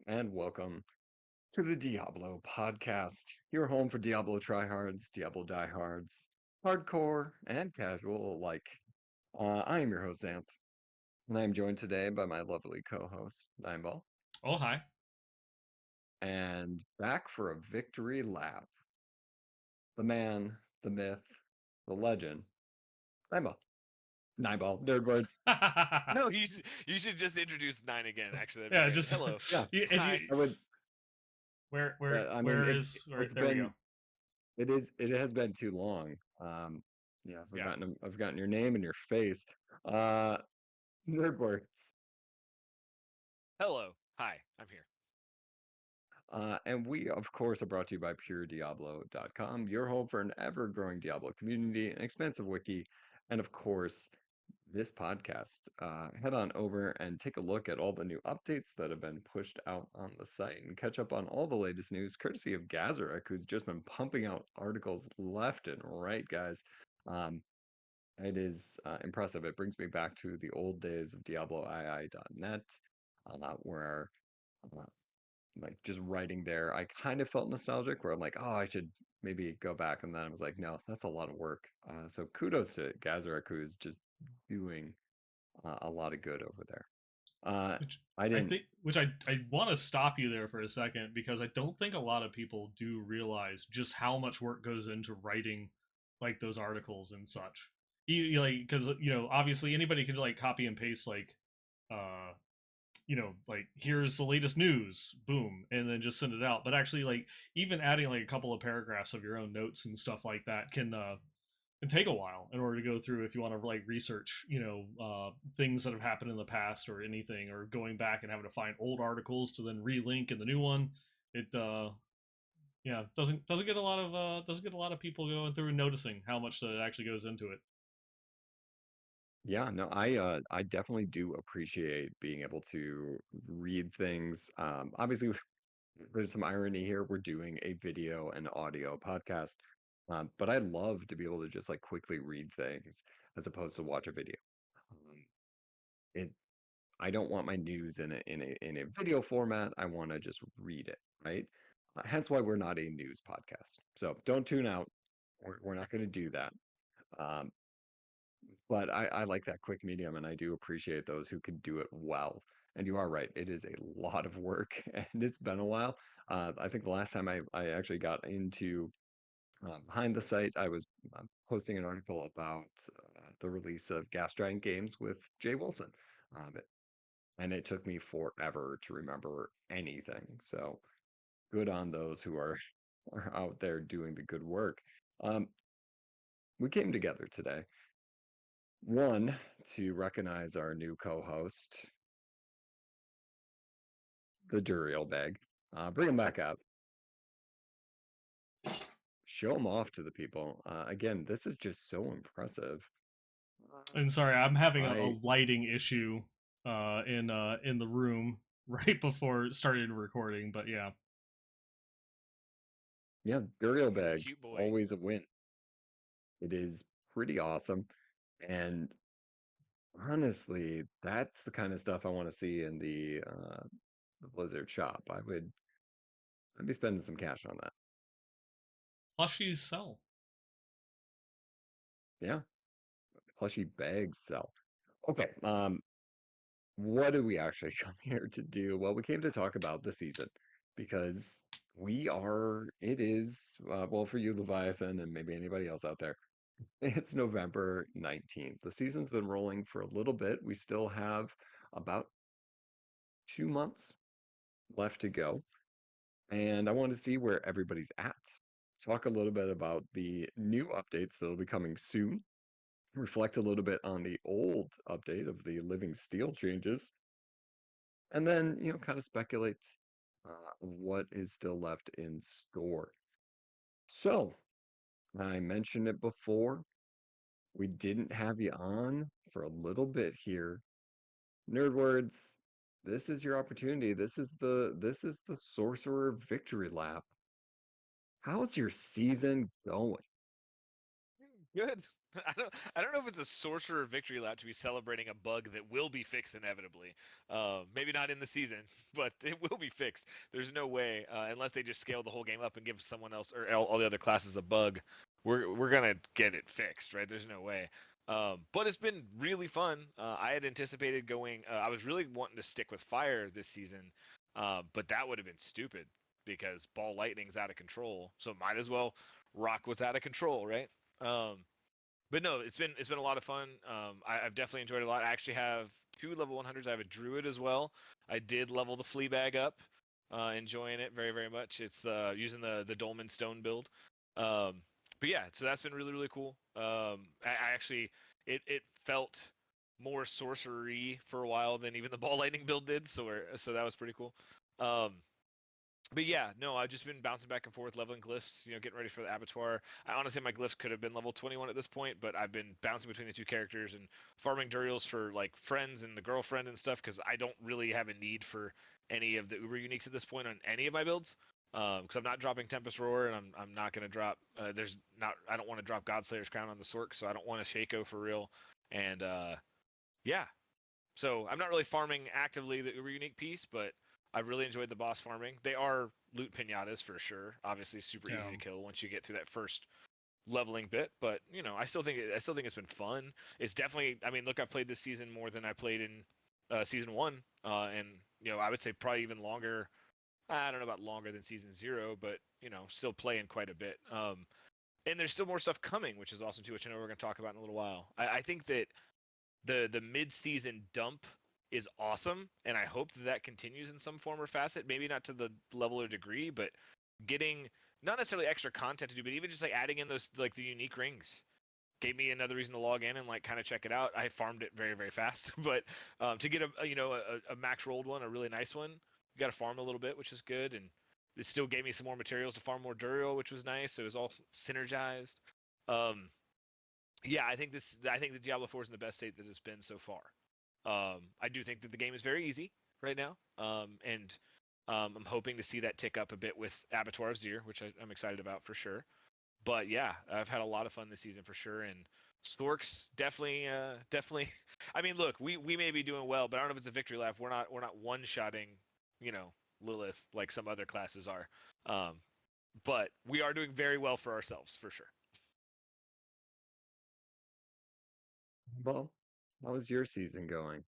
and welcome to the Diablo podcast, your home for Diablo tryhards, Diablo diehards, hardcore, and casual alike. I am your host, Xanth, and I am joined today by my lovely co-host, Nineball, Oh, hi. and back for a victory lap, the man, the myth, the legend, Nineball. Nineball, nerd words. No, you should just introduce nine again. Actually, that'd be Yeah, great. just Hello. Yeah, if you Hi. I would. where where I mean, where is where it's there we been go. It has been too long. Yeah, Yeah. I've forgotten your name and your face. Uh, Nerdworks. Hello. Hi. I'm here. And we, of course, are brought to you by PureDiablo.com, your home for an ever-growing Diablo community, an expansive wiki, and of course, this podcast. Head on over and take a look at all the new updates that have been pushed out on the site and catch up on all the latest news, courtesy of Gazarek, who's just been pumping out articles left and right, guys. Um, It is impressive. It brings me back to the old days of DiabloII.net, where uh, like just writing there, I kind of felt nostalgic. Where I'm like, oh, I should maybe go back, and then I was like, no, that's a lot of work. So kudos to Gazarek, who's just doing a lot of good over there. Uh, Which I I didn't. think which I want to stop you there for a second because I don't think a lot of people do realize just how much work goes into writing like those articles and such. Like because obviously anybody can like copy and paste like uh like here's the latest news, boom, and then just send it out. But actually, like even adding like a couple of paragraphs of your own notes and stuff like that can take a while in order to go through if you want to like research, things that have happened in the past or anything, or going back and having to find old articles to then relink in the new one. It yeah doesn't get a lot of doesn't get a lot of people going through and noticing how much that actually goes into it. Yeah, no, I definitely do appreciate being able to read things. Obviously, there's some irony here. We're doing a video and audio podcast, but I love to be able to just like quickly read things as opposed to watch a video. Um, it I don't want my news in a video format. I want to just read it, right? Hence why we're not a news podcast. So don't tune out. We're not going to do that. Um, but I like that quick medium, and I do appreciate those who can do it well. And you are right, it is a lot of work, and it's been a while. I think the last time I actually got into behind the site, I was posting an article about the release of Gas Giant Games with Jay Wilson. And it took me forever to remember anything. So good on those who are out there doing the good work. Um, we came together today. One, to recognize our new co-host, the Duriel Bag. Bring him back up. Show him off to the people. Again, this is just so impressive. And sorry, I'm having a I lighting issue in the room right before starting recording, but yeah. Yeah, Duriel He's a Bag, cute boy. always a win. It is pretty awesome. And honestly, that's the kind of stuff I want to see in the Blizzard shop. I'd be spending some cash on that. Plushies sell. Yeah, plushy bags sell. Okay, what do we actually come here to do? Well, we came to talk about the season because it is, well, for you, Leviathan, and maybe anybody else out there, it's November 19th. The season's been rolling for a little bit. We still have about 2 months left to go. And I want to see where everybody's at. Talk a little bit about the new updates that'll be coming soon. Reflect a little bit on the old update of the Living Steel changes, and then kind of speculate what is still left in store. So I mentioned it before. We didn't have you on for a little bit here. Nerd words. This is your opportunity. This is the sorcerer victory lap. How's your season going? Good. I don't know if it's a sorcerer victory lap to be celebrating a bug that will be fixed inevitably. Maybe not in the season, but it will be fixed. There's no way unless they just scale the whole game up and give someone else or all the other classes a bug. We're gonna get it fixed, right? There's no way. But it's been really fun. I had anticipated going. I was really wanting to stick with fire this season, but that would have been stupid because ball lightning's out of control. So might as well rock what's out of control, right? But no, it's been a lot of fun. I've definitely enjoyed it a lot. I actually have two level 100s. I have a druid as well. I did level the flea bag up, enjoying it very very much. It's the using the dolmen stone build. Um, but yeah, so that's been really really cool. I actually it felt more sorcery for a while than even the ball lightning build did. So that was pretty cool. Um, but yeah, no, I've just been bouncing back and forth, leveling glyphs, getting ready for the abattoir. I honestly, my glyphs could have been level 21 at this point, but I've been bouncing between the two characters and farming durials for like friends and the girlfriend and stuff because I don't really have a need for any of the uber uniques at this point on any of my builds. Because I'm not dropping Tempest Roar and I'm not gonna drop. There's not. I don't want to drop Godslayer's Crown on the Sork, so I don't want a Shaco for real. And yeah, so I'm not really farming actively the uber unique piece, but I really enjoyed the boss farming. They are loot pinatas for sure. Obviously, super easy Yeah. to kill once you get to that first leveling bit. But I still think it's been fun. It's definitely. I mean, look, I've played this season more than I played in season one, and I would say probably even longer. I don't know about longer than season zero, but still playing quite a bit. And there's still more stuff coming, which is awesome too, which I know we're going to talk about in a little while. I think that the mid-season dump is awesome, and I hope that continues in some form or facet. Maybe not to the level or degree, but getting not necessarily extra content to do, but even just like adding in those like the unique rings gave me another reason to log in and like kind of check it out. I farmed it very very fast, but to get a max rolled one, a really nice one, you got to farm a little bit, which is good, and it still gave me some more materials to farm more Duriel, which was nice. So it was all synergized. Um, yeah, I think the Diablo 4 is in the best state that it's been so far. I do think that the game is very easy right now, and I'm hoping to see that tick up a bit with Abattoir of Zir, which I'm excited about for sure. But yeah, I've had a lot of fun this season for sure, and Storks definitely, definitely. I mean, look, we may be doing well, but I don't know if it's a victory lap. We're not one shotting, Lilith like some other classes are. Um, but we are doing very well for ourselves for sure. Well, how was your season going?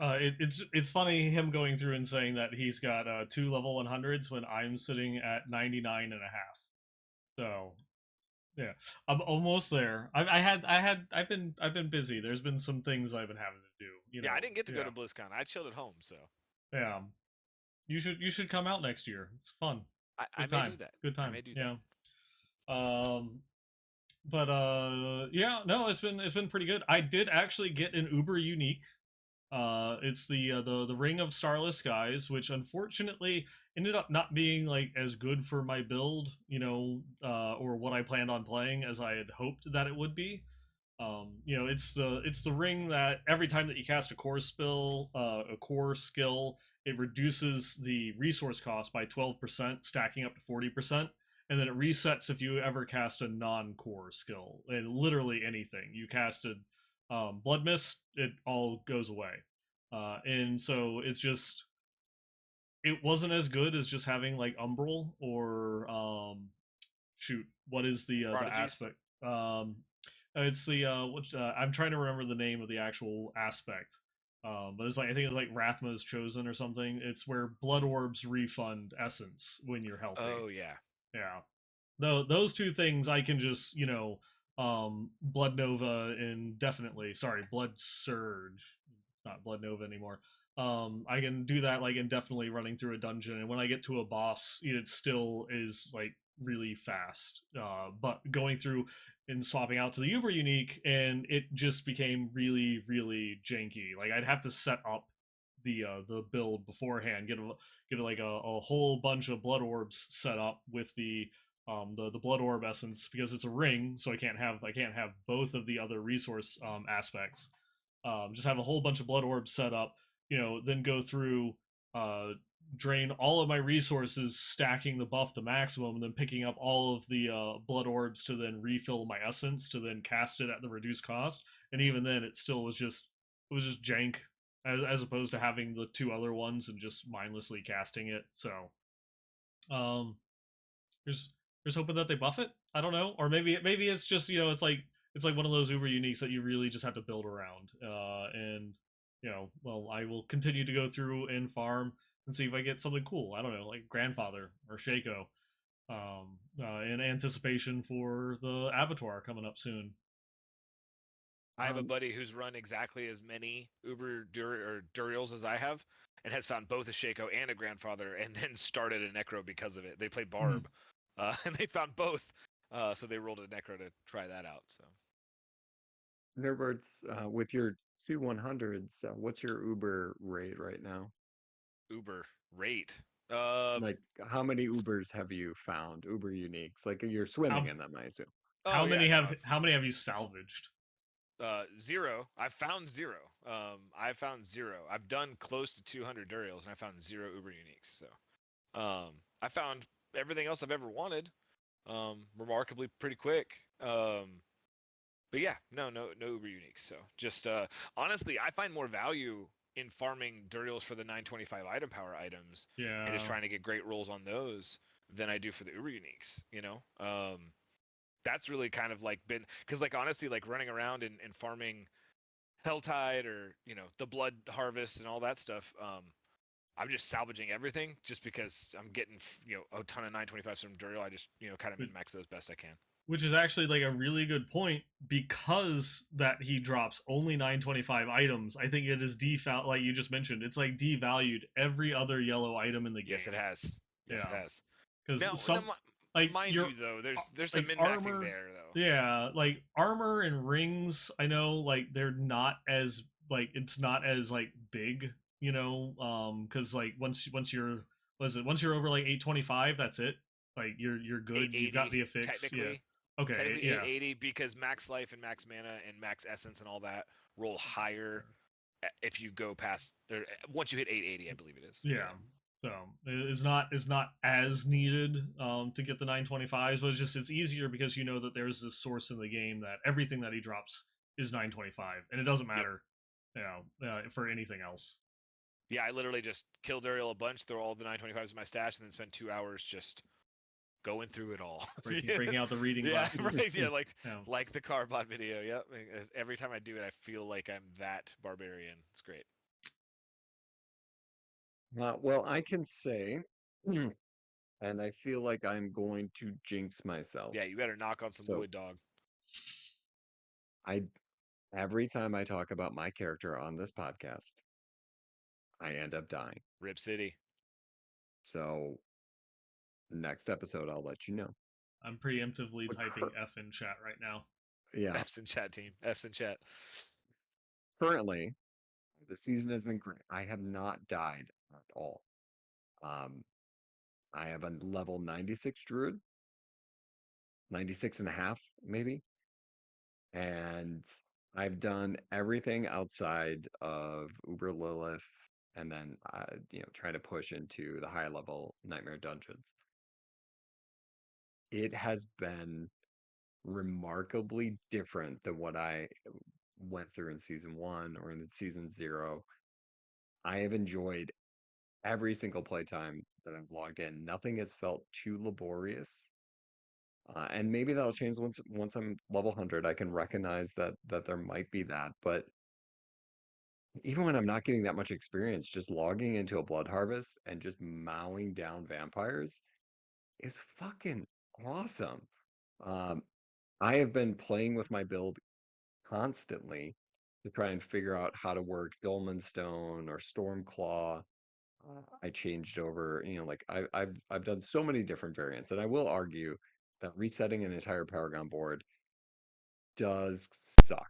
It's funny him going through and saying that he's got two level 100s when I'm sitting at 99 and a half. So yeah, I'm almost there. I've been busy. There's been some things I've been having to do. Yeah, I didn't get to go Yeah, to BlizzCon. I chilled at home, so yeah. You should come out next year. It's fun. I Good may time. do that. Good I time. may do that. Yeah. Um. But yeah. No, it's been pretty good. I did actually get an Uber unique. It's the Ring of Starless Skies, which unfortunately ended up not being like as good for my build, or what I planned on playing as I had hoped that it would be. It's the ring that every time that you cast a core skill, it reduces the resource cost by 12%, stacking up to 40%, and then it resets if you ever cast a non-core skill. And literally anything you casted, Blood Mist, it all goes away. And so it wasn't as good as just having like Umbral or shoot, what is the Prodigies. aspect? It's the which I'm trying to remember the name of the actual aspect. But it's like I think it's like Rathma's Chosen or something. It's where blood orbs refund essence when you're healthy. Oh yeah. Yeah. Though those two things I can just, Blood Nova indefinitely. Sorry, Blood Surge. It's not Blood Nova anymore. I can do that like indefinitely running through a dungeon, and when I get to a boss, it still is like really fast. But going through and swapping out to the Uber unique, and it just became really, really janky. Like I'd have to set up the build beforehand, get like a whole bunch of blood orbs set up with the blood orb essence because it's a ring, so I can't have both of the other resource aspects. Just have a whole bunch of blood orbs set up, then go through, uh, drain all of my resources stacking the buff to maximum and then picking up all of the blood orbs to then refill my essence to then cast it at the reduced cost. And even then it still was just jank as opposed to having the two other ones and just mindlessly casting it. So um there's hoping that they buff it. I don't know, or maybe it's just it's like one of those uber uniques that you really just have to build around. And well, I will continue to go through and farm and see if I get something cool. I don't know, like grandfather or Shaco, in anticipation for the Abattoir coming up soon. I have a Um, buddy who's run exactly as many or Duriels as I have, and has found both a Shaco and a grandfather, and then started a Necro because of it. They played Mhm. Barb, and they found both, so they rolled a Necro to try that out. So Nerberts, with your two 100s, what's your Uber rate right now? Uber rate. Uh, Like, how many Ubers have you found? Uber uniques. Like, you're swimming how in them, I assume. oh yeah, no, how many have you salvaged? zero. I found zero. I found zero. I've done close to 200 Duriels, and I found zero Uber uniques. So I found everything else I've ever wanted. Remarkably pretty quick. But yeah, no Uber uniques. So just honestly, I find more value in farming Duriels for the 925 item power items and just Yeah. trying to get great rolls on those than I do for the Uber uniques. That's really kind of like been because like honestly, like running around and farming Helltide or the Blood Harvest and all that stuff. I'm just salvaging everything just because I'm getting a ton of 925s from Duriel. I just kind of min max those best I can. Which is actually like a really good point because that he drops only 925 items. I think it is deval like you just mentioned. It's like devalued every other yellow item in the Yes, it game. has. Yes, it Yeah, has. because Now, some like mind your you, though, there's some like min maxing armor, there, though. yeah, like armor and rings. I know like they're not as like it's not as like big, because like once you're was it once you're over like 825, that's it. Like you're good. You've got 880 the affix. Yeah. technically, Okay. technically Yeah. 880 because max life and max mana and max essence and all that roll higher if you go past or once you hit 880, I believe it is. But Yeah. yeah. So it's not as needed to get the 925s, but it's easier because you know that there's this source in the game that everything that he drops is 925, and it doesn't Yep. matter, for anything else. Yeah, I literally just kill Duriel a bunch, throw all the 925s in my stash, and then spend 2 hours just going through it all. Breaking out the reading Yeah, glasses. right. Yeah, like Yeah. like the Carbot video. Yep. Every time I do it, I feel like I'm that barbarian. It's great. Well, I can say, and I feel like I'm going to jinx myself. Yeah, you better knock on some So wood, dog. I every time I talk about my character on this podcast, I end up dying. Rip City. So next episode, I'll let you know. I'm preemptively But typing F in chat right now. yeah, F's in chat, team. F's in chat. currently the season has been great. I have not died at all. Um, I have a level 96 druid, 96 and a half maybe, and I've done everything outside of Uber Lilith, and then trying to push into the high level nightmare dungeons. It has been remarkably different than what I went through in season one or in season zero. I have enjoyed every single playtime that I've logged in. Nothing has felt too laborious. And maybe that'll change once I'm level 100. I can recognize that there might be that, but even when I'm not getting that much experience, just logging into a blood harvest and just mowing down vampires is fucking awesome. Um, I have been playing with my build constantly to try and figure out how to work Dolmen Stone or Stormclaw. I changed over, like I've done so many different variants, and I will argue that resetting an entire Paragon board does suck.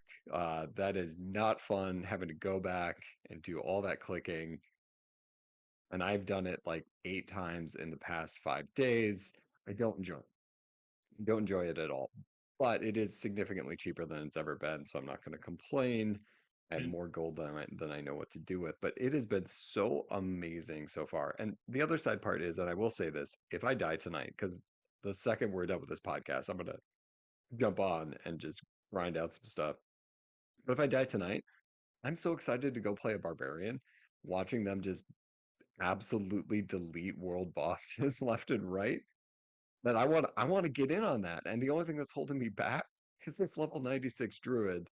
That is not fun having to go back and do all that clicking. And I've done it like 8 times in the past 5 days. I don't enjoy it. Don't enjoy it at all. But it is significantly cheaper than it's ever been, so I'm not going to complain. I have And more gold than I know what to do with. But it has been so amazing so far. And the other side part is, and I will say this, if I die tonight, because the second we're done with this podcast, I'm gonna jump on and just grind out some stuff. But if I die tonight, I'm so excited to go play a barbarian, watching them just absolutely delete world bosses left and right. That I want to get in on that. And the only thing that's holding me back is this level 96 druid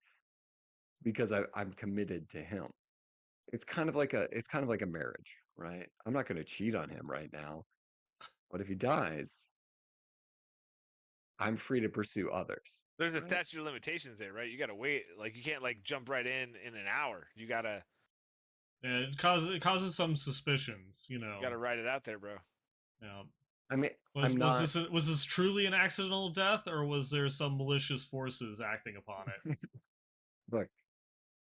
because I'm committed to him. It's kind of like a marriage, right? I'm not going to cheat on him right now, but if he dies, I'm free to pursue others, There's a right? statute of limitations there, right? You gotta wait. Like you can't like jump right in an hour. it causes some suspicions, You gotta ride it out there, bro. you know. I mean, Was I'm was not. this was this truly an accidental death, or was there some malicious forces acting upon it? Look,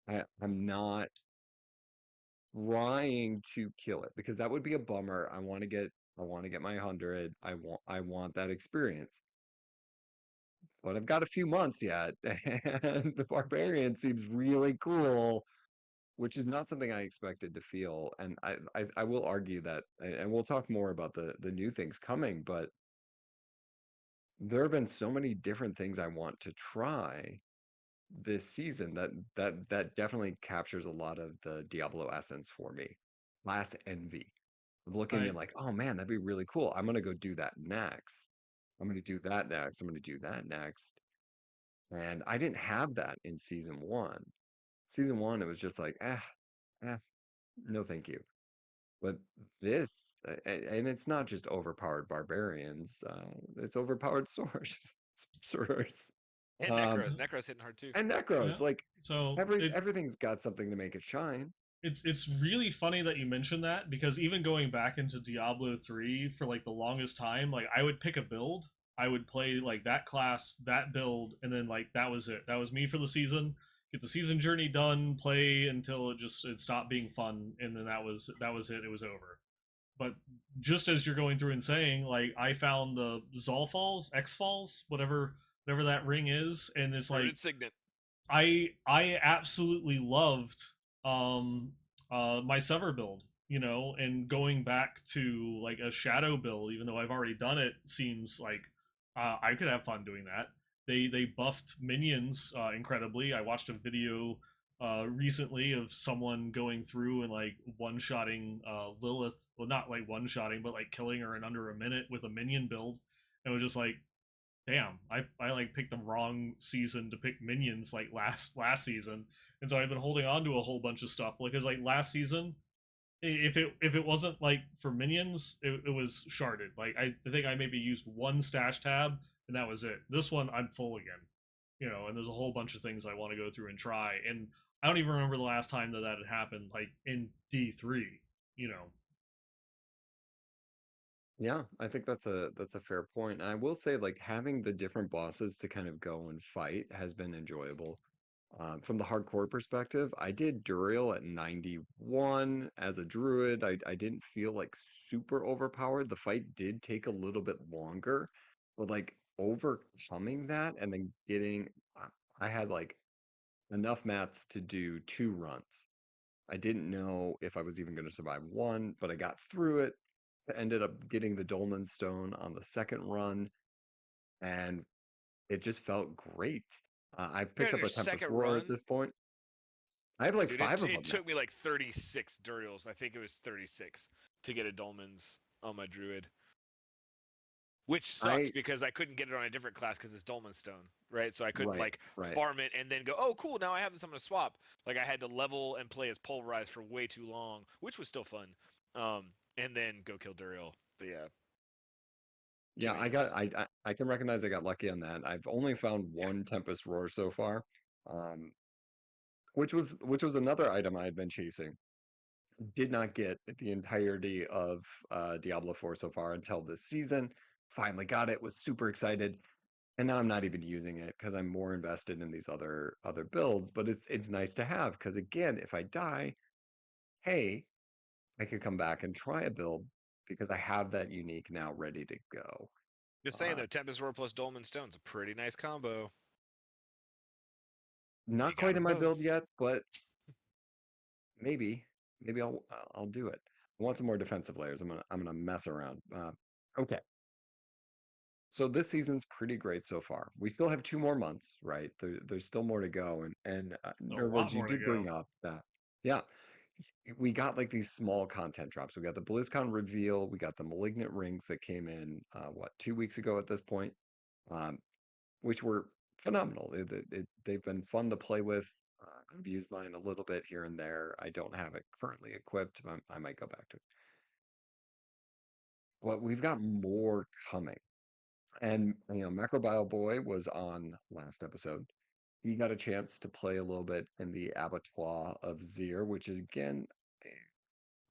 I'm not trying to kill it because that would be a bummer. I want to get my 100. I want that experience. But I've got a few months yet, and the barbarian seems really cool, which is not something I expected to feel. And I will argue that, and we'll talk more about the new things coming, but there have been so many different things I want to try this season that definitely captures a lot of the Diablo essence for me. Class envy. Of looking and I being like, oh man, that'd be really cool. I'm gonna go do that next. I'm gonna do that next. I'm gonna do that next. And I didn't have that in season one. Season one, it was just like, eh, no, thank you. But this, and it's not just overpowered barbarians, it's overpowered sorcerers, And um, Necros. Necros hitting hard too. and yeah. necros. Like So everything's got something to make it shine. it's really funny that you mentioned that, because even going back into Diablo 3 for like the longest time, like I would pick a build, I would play like that class, that build, and then like that was it. That was me for the season. Get the season journey done, play until it stopped being fun, and then that was it. It was over. But just as you're going through and saying, like I found the Zol Falls, X Falls, whatever that ring is, and it's like Rooted Signet. I absolutely loved um my Sever build, and going back to like a Shadow build, even though I've already done it, seems like I could have fun doing that. They buffed minions incredibly. I watched a video recently of someone going through and like one-shotting Lilith. Well, not like one-shotting, but like killing her in under a minute with a minion build. And it was just like, damn, I like picked the wrong season to pick minions like last season, and so I've been holding on to a whole bunch of stuff because like last season, if it wasn't like for minions, it was sharded. Like I think I maybe used one stash tab and that was it. This one I'm full again, and there's a whole bunch of things I want to go through and try, and I don't even remember the last time that had happened, like in D3, you know. Yeah, I think that's a fair point. And I will say, like having the different bosses to kind of go and fight has been enjoyable. From the hardcore perspective, I did Duriel at 91 as a druid. I didn't feel like super overpowered. The fight did take a little bit longer, but like overcoming that and then I had like enough mats to do 2 runs. I didn't know if I was even going to survive one, but I got through it. I ended up getting the Dolmen Stone on the second run, and it just felt great. I've You're picked on up your a Tempest second Roar at run, this point. I have like dude. five of It them now. took me like 36 Duriels. I think it was 36 to get a Dolmen's on my Druid, which sucked I because I couldn't get it on a different class because it's Dolmen Stone, right? So I couldn't right, like right. farm it and then go, oh cool, now I have this, I'm gonna swap. Like I had to level and play as Pulverized for way too long, which was still fun. And then go kill Duriel. But yeah, Yeah, killing I it got was I can recognize I got lucky on that. I've only found yeah. one Tempest Roar so far, um, which was another item I had been chasing. Did not get the entirety of Diablo 4 so far until this season. Finally got it, was super excited. And now I'm not even using it because I'm more invested in these other builds, but it's nice to have because again, if I die, hey, I could come back and try a build because I have that unique now ready to go. Just saying Uh, though, Tempest Roar plus Dolmen Stone's a pretty nice combo. And you Not got quite in them my build both. yet, but maybe, maybe I'll do it. I want some more defensive layers. I'm gonna mess around. Okay. So this season's pretty great so far. We still have 2 more months, right? There's still more to go, and A lot Nerdwords, you more to did go. bring up that, yeah, we got like these small content drops. We got the BlizzCon reveal, we got the Malignant rings that came in, what, 2 weeks ago at this point, um, which were phenomenal. They've been fun to play with. I've used mine a little bit here and there. I don't have it currently equipped, but I might go back to it. But we've got more coming. And Macrobio Boy was on last episode. He got a chance to play a little bit in the abattoir of Zir, which is again, eh,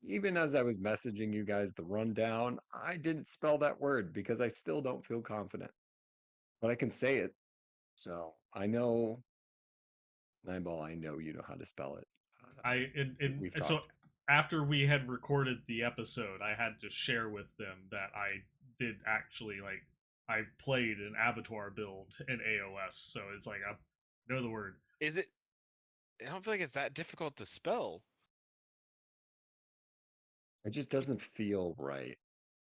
even as I was messaging you guys the rundown, I didn't spell that word because I still don't feel confident. But I can say it. So I know, Nineball, I know you know how to spell it. I We've and so talked. after we had recorded the episode, I had to share with them that I did actually like I played an abattoir build in AOS, so it's like I know the word. Is it? I don't feel like it's that difficult to spell. It just doesn't feel right.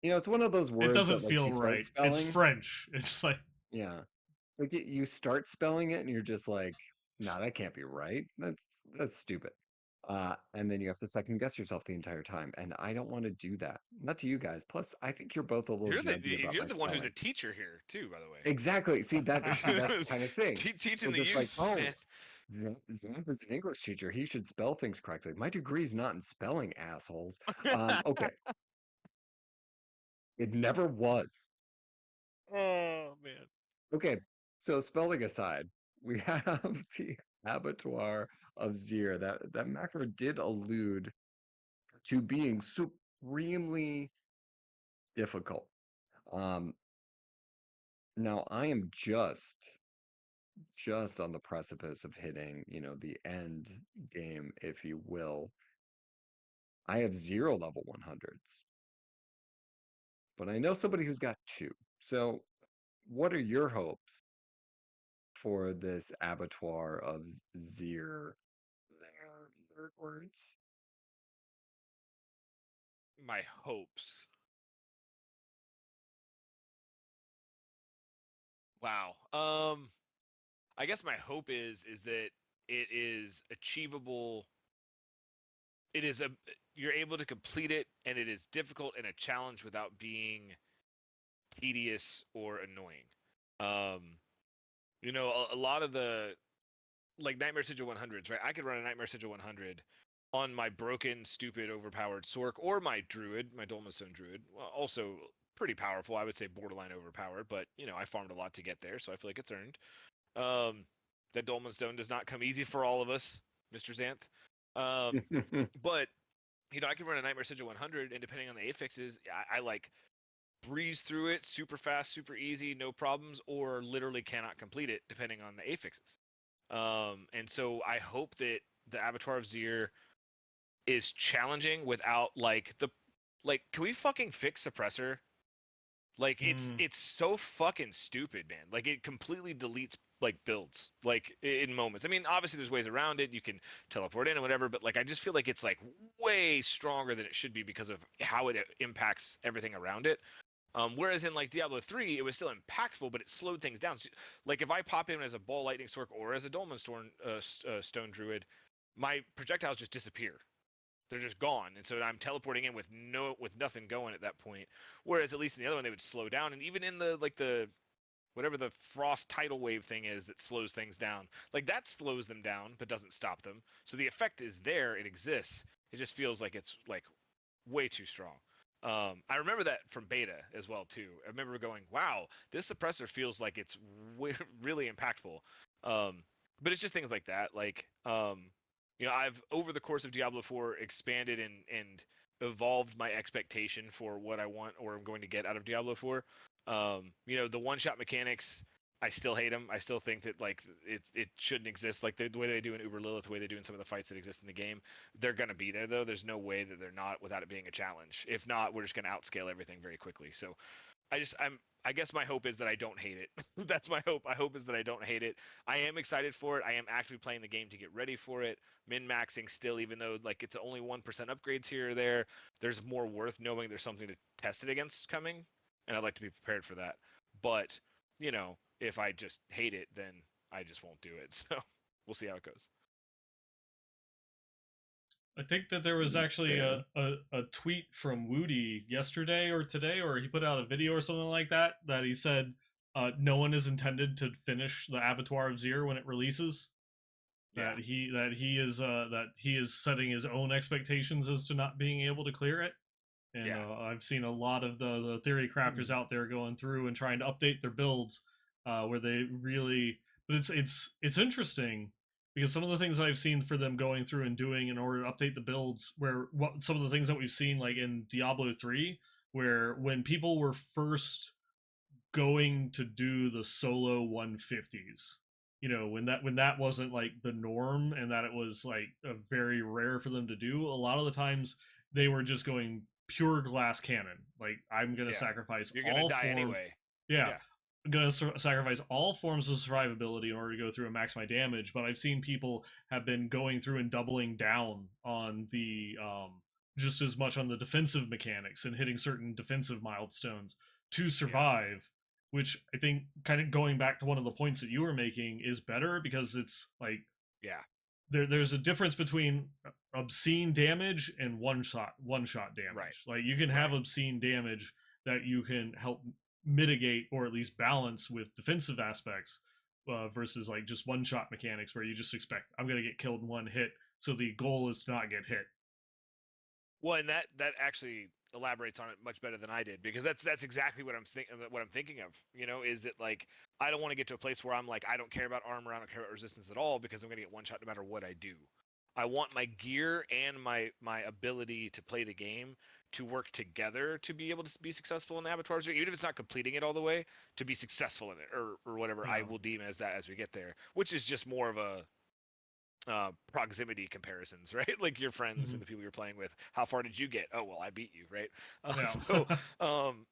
It's one of those It words doesn't that like feel you start right. It's spelling. French. It's like Yeah. Like you start spelling it and you're just like, nah, that can't be right. That's stupid. And then you have to second guess yourself the entire time. And I don't want to do that. Not to you guys. Plus, I think you're both a little judgy about You're my the one who's a spelling. teacher here too, by the way. Exactly. See that's the kind of thing. Teaching Because the it's like, youth, man. oh, Zamp is an English teacher. He should spell things correctly. My degree's not in spelling, assholes. Okay. It never was. Oh man. Okay, so spelling aside, we have the abattoir of Zir. That macro did allude to being supremely difficult. Um, Now I am just on the precipice of hitting, the end game, if you will. I have 0 level 100s, but I know somebody who's got two. So, what are your hopes for this abattoir of Zir? There, nerd words. My hopes. Wow. I guess my hope is that it is achievable. It is a You're able to complete it, and it is difficult and a challenge without being tedious or annoying. Um, a lot of the like Nightmare Sigil 100s, right? I could run a Nightmare Sigil 100 on my broken, stupid, overpowered Sork or my Druid, my Dolmenstone Druid. Well, also pretty powerful. I would say borderline overpowered, but I farmed a lot to get there, so I feel like it's earned. Um, that Dolmenstone does not come easy for all of us, Mr. Xanth. But I can run a Nightmare Sigil 100, and depending on the affixes, I like breeze through it super fast, super easy, no problems, or literally cannot complete it depending on the affixes. And so I hope that the Abattoir of Zir is challenging without can we fucking fix suppressor? Like mm, it's so fucking stupid, man. Like it completely deletes like builds like in moments. I mean, obviously there's ways around it. You can teleport in and whatever, but like I just feel like it's like way stronger than it should be because of how it impacts everything around it. Whereas in like Diablo 3, it was still impactful, but it slowed things down. So, like if I pop in as a Ball Lightning Sork or as a Dolmen Stone Druid, my projectiles just disappear. They're just gone, and so I'm teleporting in with nothing going at that point. Whereas at least in the other one, they would slow down, and even in the whatever the frost tidal wave thing is that slows things down, like that slows them down but doesn't stop them. So the effect is there, it exists. It just feels like it's like way too strong. I remember that from beta as well too. I remember going, "Wow, this suppressor feels like it's really impactful." But it's just things like that. I've over the course of Diablo 4 expanded and evolved my expectation for what I want or I'm going to get out of Diablo 4. The one-shot mechanics I still hate them. I still think that like it shouldn't exist. Like the way they do in Uber Lilith, the way they do in some of the fights that exist in the game, they're gonna be there though. There's no way that they're not without it being a challenge. If not, we're just gonna outscale everything very quickly. So I guess my hope is that I don't hate it. That's my hope. I hope is that I don't hate it. I am excited for it. I am actually playing the game to get ready for it. Min maxing still, even though like it's only 1% upgrades here or there. There's more worth knowing there's something to test it against coming, and I'd like to be prepared for that. But if I just hate it, then I just won't do it. So we'll see how it goes. I think that there was It's actually fair. a tweet from Woody yesterday or today, or he put out a video or something like that, that he said no one is intended to finish the Abattoir of Zir when it releases. Yeah, That he is setting his own expectations as to not being able to clear it. And yeah, I've seen a lot of the theory crafters Hmm. out there going through and trying to update their builds, where they really. But it's interesting because some of the things I've seen for them going through and doing in order to update the builds, where some of the things that we've seen like in Diablo 3, where when people were first going to do the solo 150s, when that wasn't like the norm, and that it was like a very rare for them to do, a lot of the times they were just going pure glass cannon, like I'm gonna yeah. sacrifice You're gonna all die form. anyway. Yeah, Yeah, I'm gonna sacrifice all forms of survivability in order to go through and max my damage. But I've seen people have been going through and doubling down on the just as much on the defensive mechanics and hitting certain defensive milestones to yeah, survive, which I think, kind of going back to one of the points that you were making, is better because it's like yeah. there's a difference between obscene damage and one shot Right, damage. Like you can have right. obscene damage that you can help mitigate or at least balance with defensive aspects, versus like just one shot mechanics where you just expect I'm gonna get killed in one hit, so the goal is to not get hit. Well, and that actually elaborates on it much better than I did because that's exactly what I'm thinking of. Is it like I don't want to get to a place where I'm like I don't care about armor, I don't care about resistance at all because I'm going to get one shot no matter what I do. I want my gear and my ability to play the game to work together to be able to be successful in abattoirs, or even if it's not completing it all the way, to be successful in it, or whatever I Yeah. will deem as that as we get there, which is just more of a proximity comparisons, right? Like your friends Mm-hmm. and the people you're playing with. How far did you get? Oh well, I beat you, right? Yeah. So, um,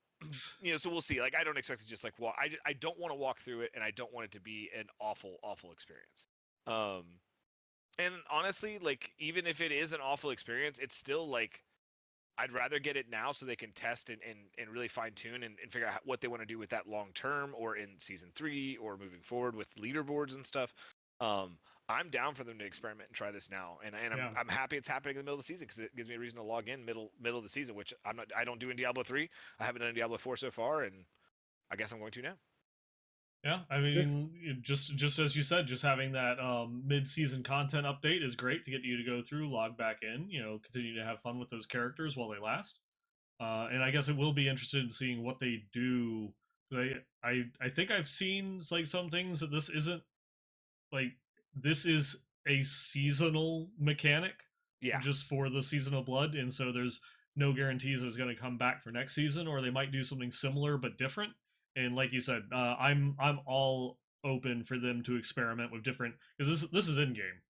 so we'll see. Like I don't expect to just like walk. I don't want to walk through it, and I don't want it to be an awful experience. Um, and honestly, like even if it is an awful experience, it's still like I'd rather get it now so they can test and really fine tune and figure out what they want to do with that long term or in season 3 or moving forward with leaderboards and stuff. Um, I'm down for them to experiment and try this now, and I'm Yeah. I'm happy it's happening in the middle of the season because it gives me a reason to log in middle of the season, which I don't do in Diablo 3. I haven't done in Diablo 4 so far, and I guess I'm going to now. Yeah, I This mean, just as you said, just having that mid-season content update is great to get you to go through, log back in, continue to have fun with those characters while they last. And I guess it will be interested in seeing what they do. I think I've seen like some things that this isn't like this is a seasonal mechanic Yeah, just for the seasonal blood, and so there's no guarantees that it's going to come back for next season, or they might do something similar but different. And like you said, I'm all open for them to experiment with different, because this is in game.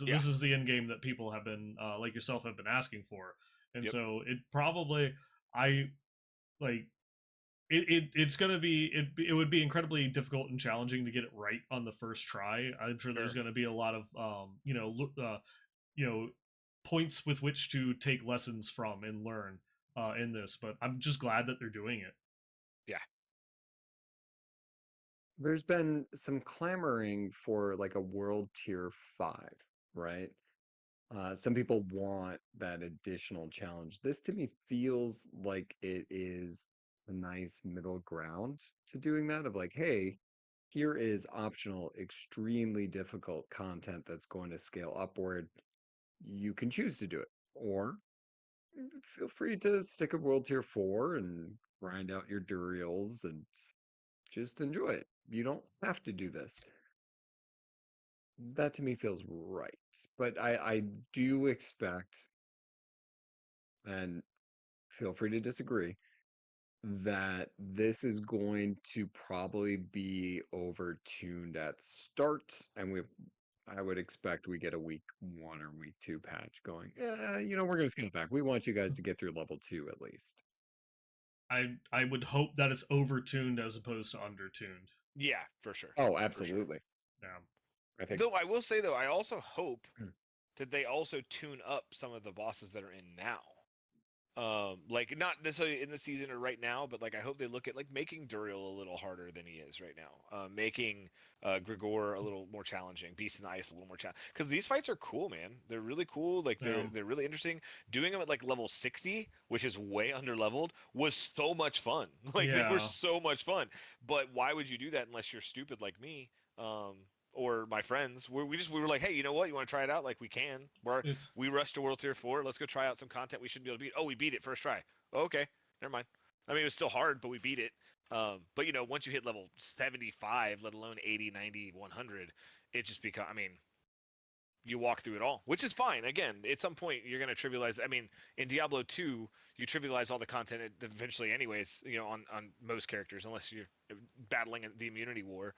yeah, This is the end game that people have been, like yourself, have been asking for, and yep, so it probably, I like it's gonna be, it would be incredibly difficult and challenging to get it right on the first try. I'm sure there's sure. going to be a lot of you know points with which to take lessons from and learn in this, but I'm just glad that they're doing it. Yeah, there's been some clamoring for like a world tier 5, right? Some people want that additional challenge. This to me feels like it is a nice middle ground to doing that of like, hey, here is optional, extremely difficult content that's going to scale upward. You can choose to do it. Or feel free to stick at World Tier 4 and grind out your Durials and just enjoy it. You don't have to do this. That to me feels right. But I do expect, and feel free to disagree, that this is going to probably be overtuned at start, and I would expect we get a week 1 or week 2 patch going. Yeah, we're gonna scale back. We want you guys to get through level 2 at least. I would hope that it's overtuned as opposed to undertuned. Yeah, for sure, Oh, for sure. absolutely. Yeah. I think. Though I will say though, I also hope that they also tune up some of the bosses that are in now. Like not necessarily in the season or right now, but like I hope they look at like making Duriel a little harder than he is right now. Making Grigor a little more challenging, Beast in the Ice a little more challenging. Because these fights are cool, man. They're really cool. Like Yeah. they're really interesting. Doing them at like level 60, which is way under leveled, was so much fun. Like they were Yeah. so much fun. But why would you do that unless you're stupid like me? Or my friends, we were like, hey, you know what? You want to try it out? Like we can. It's We rushed to World Tier 4. Let's go try out some content we shouldn't be able to beat. Oh, we beat it first try. Oh, okay, never mind. I mean, it was still hard, but we beat it. But once you hit level 75, let alone 80, 90, 100, it just becomes. I mean, you walk through it all, which is fine. Again, at some point you're going to trivialize. I mean, in Diablo 2, you trivialize all the content eventually, anyways. On most characters, unless you're battling the immunity war.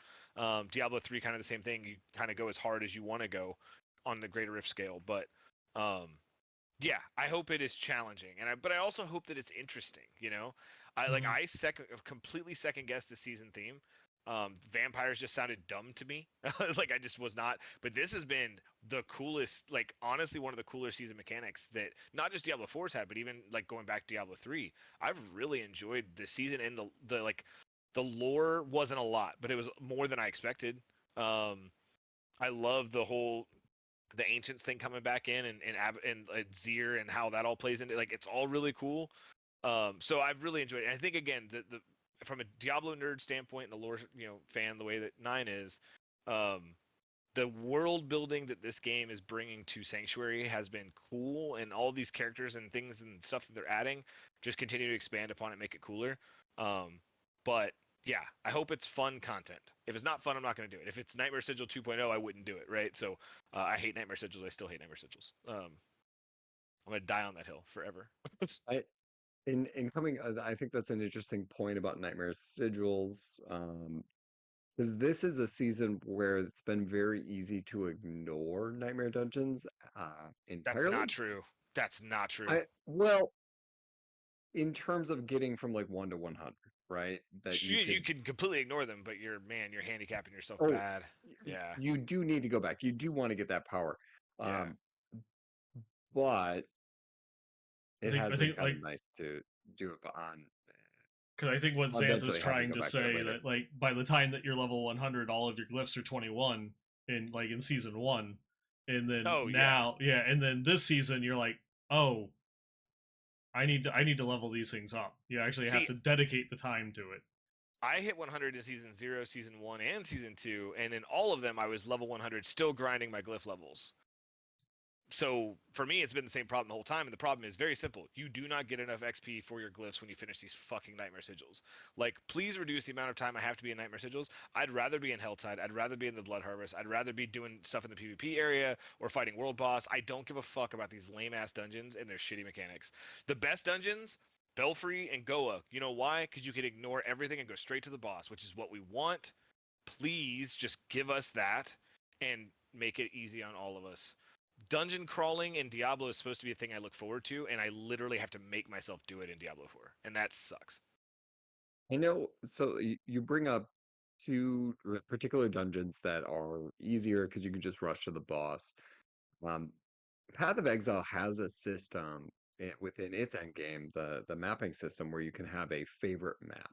Diablo 3, kind of the same thing. You kind of go as hard as you want to go on the Greater Rift scale, but um, yeah, I hope it is challenging, but I also hope that it's interesting. mhm. Completely second guessed the season theme. Vampires just sounded dumb to me. Like I just was not. But this has been the coolest. Like honestly, one of the cooler season mechanics that not just Diablo 4's had, but even like going back to Diablo 3. I've really enjoyed this season, and the lore wasn't a lot, but it was more than I expected. I love the ancients thing coming back in, and Zir and how that all plays into, like, it's all really cool. So I've really enjoyed it. And I think again, the from a Diablo nerd standpoint and the lore fan, the way that Nine is, um, the world building that this game is bringing to Sanctuary has been cool, and all these characters and things and stuff that they're adding just continue to expand upon it, make it cooler. But yeah, I hope it's fun content. If it's not fun, I'm not going to do it. If it's Nightmare Sigil 2.0, I wouldn't do it, right? So I hate Nightmare Sigils. I still hate Nightmare Sigils. I'm going to die on that hill forever. I in coming, I think that's an interesting point about Nightmare Sigils. Because this is a season where it's been very easy to ignore Nightmare Dungeons That's not entirely. true. That's not true. Well, in terms of getting from like 1 to 100, right? That you You could. can completely ignore them, but you're handicapping yourself Oh, bad. Yeah, you do need to go back. You do want to get that power. yeah. Um, but I it think has I been think kind of like nice to do it on. because I think what I'll Xanth eventually have to trying go to back there say later. that like by the time that you're level 100, all of your glyphs are 21 in season one, and then Oh yeah. now yeah, and then this season you're like, oh, I need to level these things up. You actually have See, to dedicate the time to it. I hit 100 in season 0, season 1, and season 2, and in all of them I was level 100, still grinding my glyph levels. So for me, it's been the same problem the whole time, and the problem is very simple. You do not get enough XP for your glyphs when you finish these fucking Nightmare Sigils. Like, please reduce the amount of time I have to be in Nightmare Sigils. I'd rather be in Helltide. I'd rather be in the Blood Harvest. I'd rather be doing stuff in the PvP area or fighting World Boss. I don't give a fuck about these lame-ass dungeons and their shitty mechanics. The best dungeons, Belfry and Goa. You know why? Because you can ignore everything and go straight to the boss, which is what we want. Please just give us that and make it easy on all of us. Dungeon crawling in Diablo is supposed to be a thing I look forward to, and I literally have to make myself do it in Diablo 4, and that sucks. I know. So you bring up two particular dungeons that are easier because you can just rush to the boss. Um, Path of Exile has a system within its end game, the mapping system, where you can have a favorite map,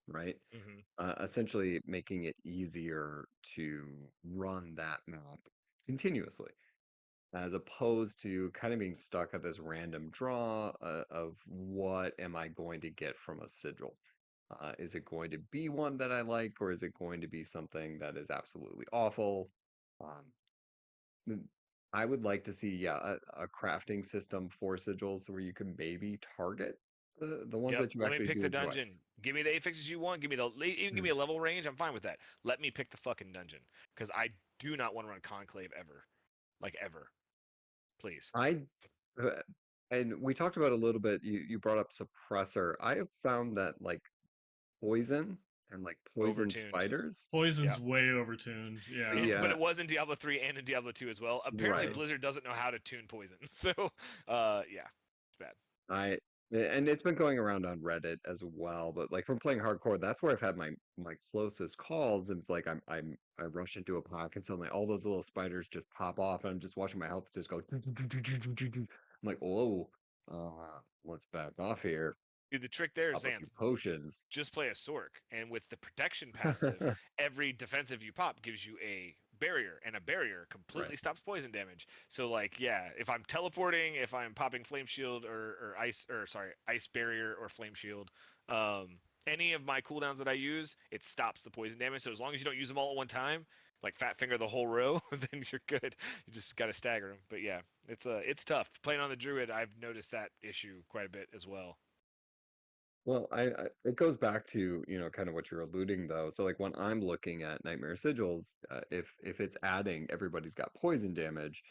right? Hmm. Essentially making it easier to run that map continuously, as opposed to kind of being stuck at this random draw of what am I going to get from a sigil? Is it going to be one that I like, or is it going to be something that is absolutely awful? Um, Mm, I would like to see, yeah, a crafting system for sigils where you can maybe target the ones Yep. that you Let me actually pick do the enjoy. dungeon. Give me the affixes you want. Give me even give me Mm. a level range. I'm fine with that. Let me pick the fucking dungeon because I do not want to run Conclave ever, like ever. Please. I uh, And we talked about a little bit, you brought up suppressor. I have found that like poison and like poison Overtuned. spiders. Yeah. Poison's way overtuned. Yeah. But Yeah, it was in Diablo 3 and in Diablo 2 as well. Apparently, right. Blizzard doesn't know how to tune poison. So, yeah, it's bad. I and it's been going around on Reddit as well, but like from playing hardcore, that's where I've had my closest calls. And it's like I rush into a pack and suddenly all those little spiders just pop off, and I'm just watching my health just go. I'm like, whoa, let's back off here. Dude, the trick there is Pop a Xanth. few potions. Just play a Sork, and with the protection passive, every defensive you pop gives you a barrier, and a barrier completely Right. stops poison damage. So, like, yeah, if I'm teleporting, if I'm popping flame shield or ice, or sorry, ice barrier or flame shield, any of my cooldowns that I use, it stops the poison damage. So as long as you don't use them all at one time, like fat finger the whole row, then you're good. You just got to stagger them. But yeah, it's tough playing on the druid. I've noticed that issue quite a bit as well. Well, it goes back to, kind of what you're alluding though. So like when I'm looking at Nightmare Sigils, if it's adding everybody's got poison damage,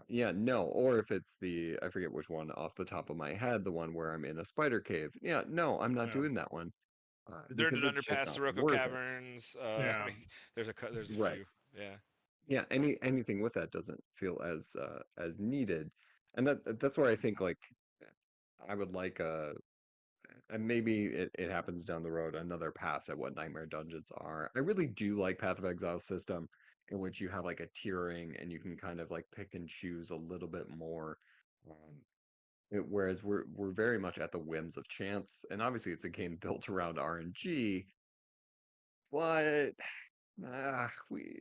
yeah, no. Or if it's I forget which one off the top of my head, the one where I'm in a spider cave. Yeah, no, I'm not Yeah. doing that one, Deserted because it's just Underpass, not Sirocco worth it. Caverns. I Yeah. mean, there's a Right. few. Yeah. Yeah, anything with that doesn't feel as needed. And that's where I think like I would like and maybe it happens down the road, another pass at what Nightmare Dungeons are. I really do like Path of Exile system in which you have like a tiering and you can kind of like pick and choose a little bit more. Whereas we're very much at the whims of chance, and obviously it's a game built around RNG, but we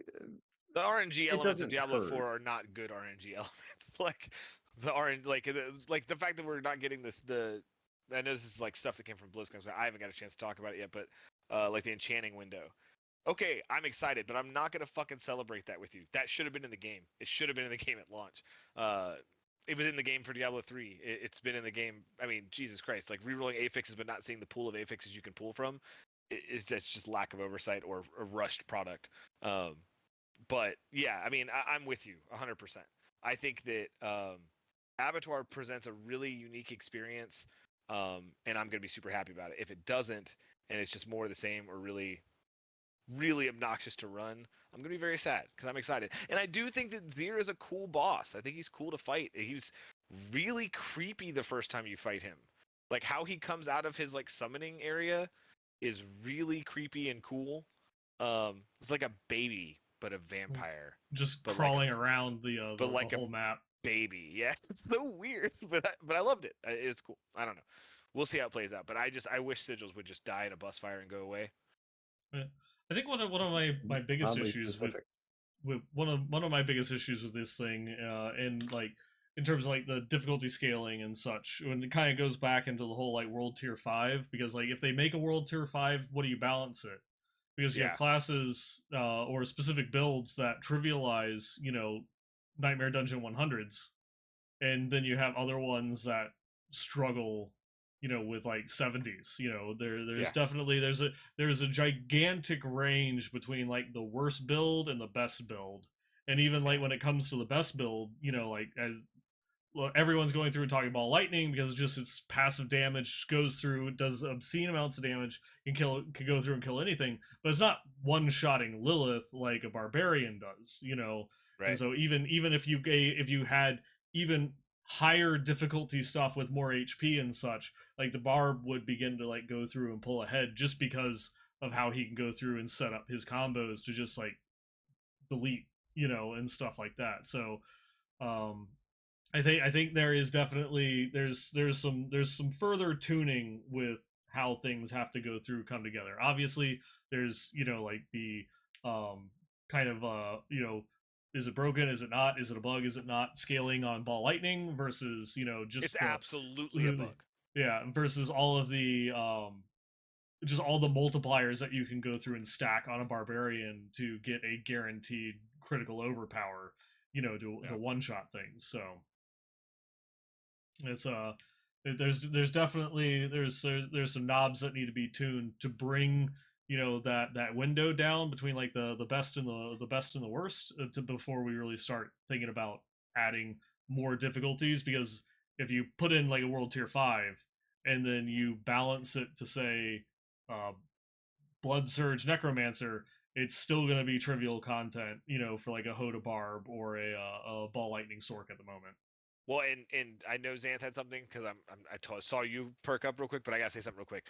The RNG it elements of doesn't Diablo hurt. 4 are not good RNG elements. Like the RNG, like the fact that we're not getting this. I know this is like stuff that came from BlizzCon, but I haven't got a chance to talk about it yet. But like the enchanting window. Okay, I'm excited, but I'm not gonna fucking celebrate that with you. That should have been in the game. It should have been in the game at launch. Uh, it was in the game for Diablo 3. It's been in the game. I mean, Jesus Christ, like rerolling affixes but not seeing the pool of affixes you can pull from is just lack of oversight or a rushed product. Um, but yeah, I mean, I'm with you 100%. I think that Abattoir presents a really unique experience, and I'm gonna be super happy about it. If it doesn't, and it's just more of the same or really really obnoxious to run, I'm gonna be very sad because I'm excited. And I do think that Zir is a cool boss. I think he's cool to fight. He's really creepy the first time you fight him. Like how he comes out of his like summoning area is really creepy and cool. It's like a baby, but a vampire, Just but like crawling around the a whole map. baby. Yeah, it's so weird, but I loved it. It's cool. I don't know. We'll see how it plays out. But I wish sigils would just die in a bus fire and go away. Yeah. I think one of It's my biggest oddly issues with specific. one of my biggest issues with this thing, and like in terms of like the difficulty scaling and such, when it kind of goes back into the whole like world tier 5, because like if they make a world tier 5, what do you balance it? Because you have Yeah, classes or specific builds that trivialize, Nightmare Dungeon 100s, and then you have other ones that struggle, with like 70s. There's yeah, definitely there's a gigantic range between like the worst build and the best build. And even yeah, like when it comes to the best build, like everyone's going through and talking about lightning because its passive damage goes through, does obscene amounts of damage, can go through and kill anything, but it's not one shotting Lilith like a barbarian does. And right. so even if you had even higher difficulty stuff with more HP and such, like the barb would begin to like go through and pull ahead just because of how he can go through and set up his combos to just like delete, and stuff like that. So um I think there is definitely there's some further tuning with how things have to go through come together. Obviously, there's like the um kind of is it broken? Is it not? Is it a bug? Is it not? Scaling on ball lightning versus It's just absolutely a bug. yeah, versus all of the just all the multipliers that you can go through and stack on a barbarian to get a guaranteed critical overpower, to Yeah. one shot things. So it's there's definitely there's some knobs that need to be tuned to bring that window down between like the best and the best and the worst, to before we really start thinking about adding more difficulties, because if you put in like a world tier 5 and then you balance it to say uh, Blood Surge Necromancer, it's still going to be trivial content, for like a Hoda Barb or a Ball Lightning Sork at the moment. Well, and I know Xanth had something because saw you perk up real quick, but I gotta say something real quick.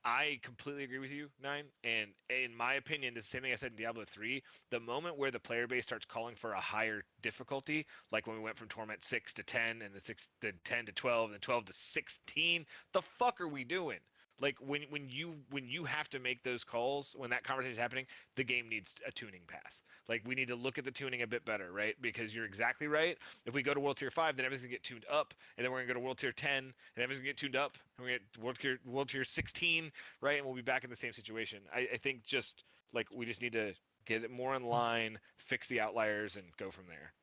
I completely agree with you, Nine. And in my opinion, the same thing I said in Diablo 3. The moment where the player base starts calling for a higher difficulty, like when we went from Torment 6 to 10, and the 10 to 12, and the 12 to 16, the fuck are we doing? Like when you have to make those calls, when that conversation is happening, the game needs a tuning pass. Like we need to look at the tuning a bit better, right? Because you're exactly right. If we go to World Tier 5, then everything's gonna get tuned up, and then we're gonna go to World Tier 10, and everything's gonna get tuned up, and we get World Tier 16, right? And we'll be back in the same situation. I think just like we just need to get it more in line, fix the outliers, and go from there.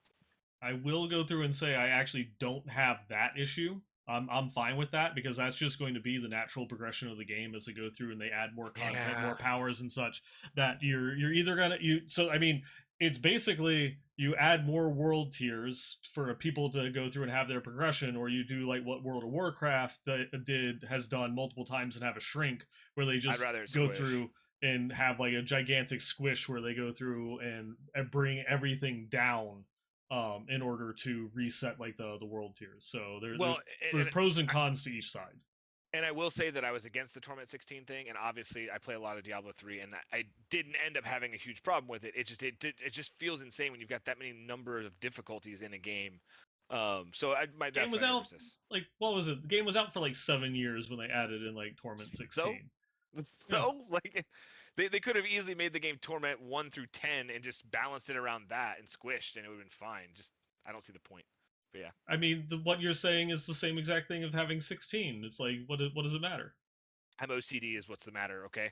I will go through and say I actually don't have that issue. I'm fine with that because that's just going to be the natural progression of the game as they go through and they add more content, more Yeah, powers and such. That you're either gonna you so I mean it's basically you add more world tiers for people to go through and have their progression, or you do like what World of Warcraft has done multiple times and have a shrink where they I'd just rather it go squish. through and have like a gigantic squish where they go through and bring everything down in order to reset like the world tiers. So Well, there's pros and cons to each side. and I will say that I was against the Torment 16 thing, and obviously I play a lot of Diablo 3, and I didn't end up having a huge problem with it. It just feels insane when you've got that many number of difficulties in a game. Game That's was my out nervousness. like what was it? The game was out for like 7 years when they added in like Torment So 16. Yeah, so like they could have easily made the game Torment 1 through 10 and just balanced it around that and squished, and it would have been fine. Just I don't see the point. But yeah, I mean what you're saying is the same exact thing of having 16. It's like what does it matter? I'm OCD is what's the matter. Okay.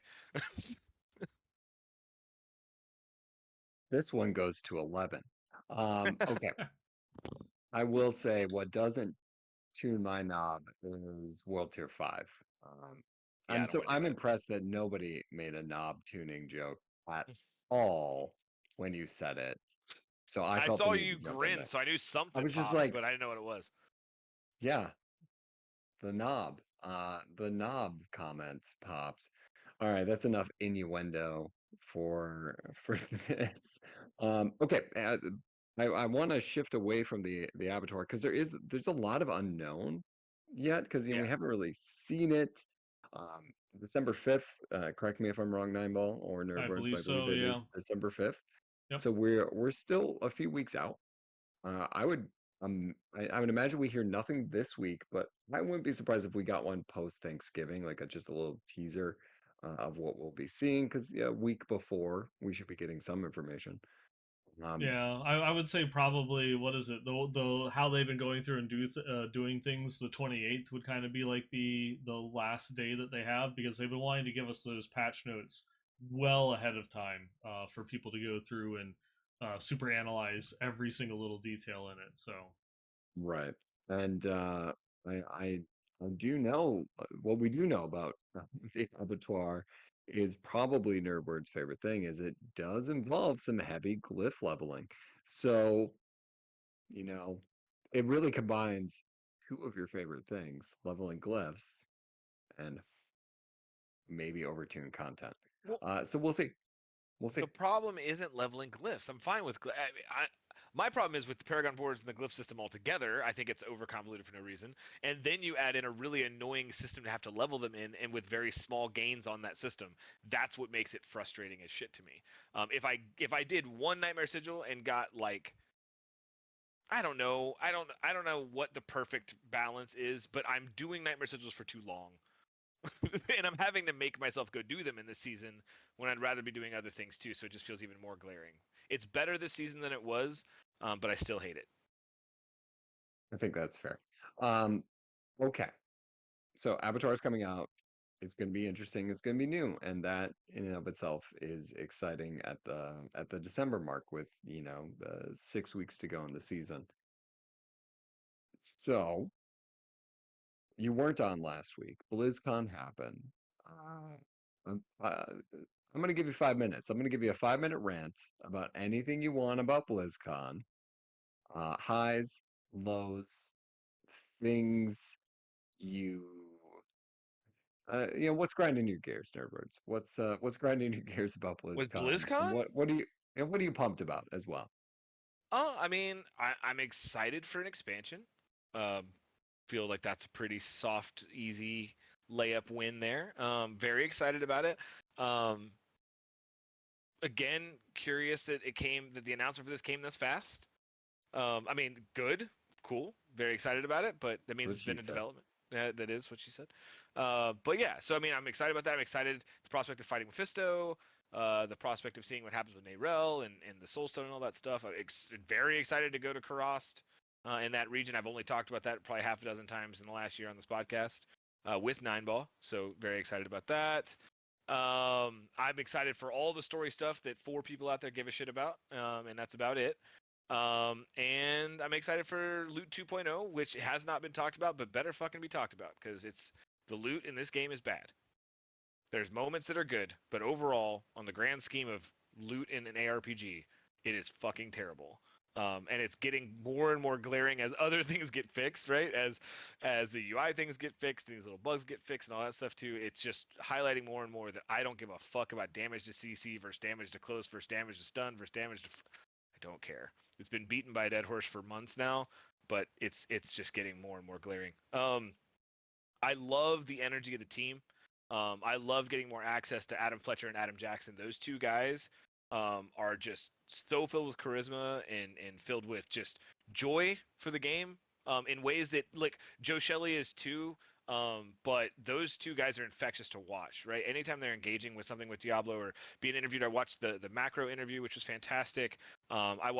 This one goes to 11. Okay. I will say what doesn't tune my knob is World Tier 5. Um, Yeah, I don't want to do I'm that. impressed that nobody made a knob tuning joke at all when you said it. So I I felt the saw need to you jump in grin, there. so I knew I something was just popped, like, but I didn't know what it was. yeah, the knob comments popped. All right, that's enough innuendo for this. Okay, I want to shift away from the Avatar because there's a lot of unknown yet because Yeah. we haven't really seen it. Um, December 5th. Correct me if I'm wrong, Nineball or I Nerdburns, but believe I believe so. it Yeah. is December 5th. Yep. So we're still a few weeks out. I would I would imagine we hear nothing this week, but I wouldn't be surprised if we got one post Thanksgiving, like just a little teaser of what we'll be seeing. Because yeah, a week before we should be getting some information. Um, Yeah, I would say probably what is it the how they've been going through and doing things. The 28th would kind of be like the last day that they have because they've been wanting to give us those patch notes well ahead of time for people to go through and super analyze every single little detail in it. So right, and I do know what we do know about the abattoir is probably Nerdbird's favorite thing is it does involve some heavy glyph leveling. So you know, it really combines two of your favorite things, leveling glyphs and maybe overtune content. Well, So we'll see. We'll see. the problem isn't leveling glyphs. I'm fine with my problem is with the Paragon boards and the glyph system altogether. I think it's overconvoluted for no reason. And then you add in a really annoying system to have to level them in, and with very small gains on that system. That's what makes it frustrating as shit to me. If I did one Nightmare Sigil and got like I don't know. I don't know what the perfect balance is, but I'm doing Nightmare Sigils for too long. And I'm having to make myself go do them in this season when I'd rather be doing other things too, so it just feels even more glaring. It's better this season than it was, but I still hate it. I think that's fair. Um, okay. So Avatar is coming out. It's going to be interesting. It's going to be new, and that in and of itself is exciting at the December mark with 6 weeks to go in the season. So you weren't on last week. BlizzCon happened. I'm going to give you 5 minutes. I'm going to give you a 5 minute rant about anything you want about BlizzCon. Highs, lows, things you what's grinding your gears, Nerds? What's grinding your gears about With BlizzCon, and BlizzCon, what are you pumped about as well? I mean, I'm excited for an expansion. Um, feel like that's a pretty soft, easy layup win there. Very excited about it. Um, again, curious that the announcement for this came this fast. I mean, good, cool, very excited about it, but that That's means what it's she been in said. development. That is what she said. But yeah, so I mean, I'm excited about that. I'm excited the prospect of fighting Mephisto, the prospect of seeing what happens with Nayrel and the Soulstone and all that stuff. I'm very excited to go to Karast in that region. I've only talked about that probably half a dozen times in the last year on this podcast with Nineball, so very excited about that. I'm excited for all the story stuff that 4 people out there give a shit about, and that's about it. And I'm excited for Loot 2.0, which has not been talked about, but better fucking be talked about because it's the loot in this game is bad. There's moments that are good, but overall, on the grand scheme of loot in an ARPG, it is fucking terrible. And it's getting more and more glaring as other things get fixed, right? As the UI things get fixed, and these little bugs get fixed, and all that stuff too. It's just highlighting more and more that I don't give a fuck about damage to CC versus damage to close versus damage to stun versus damage to. I don't care. It's been beaten by a dead horse for months now, but it's just getting more and more glaring. I love the energy of the team. I love getting more access to Adam Fletcher and Adam Jackson. Those two guys are just so filled with charisma and filled with just joy for the game in ways that like Joe Shelley is too. But those two guys are infectious to watch, right? Anytime they're engaging with something with Diablo or being interviewed, I watched the macro interview, which was fantastic. I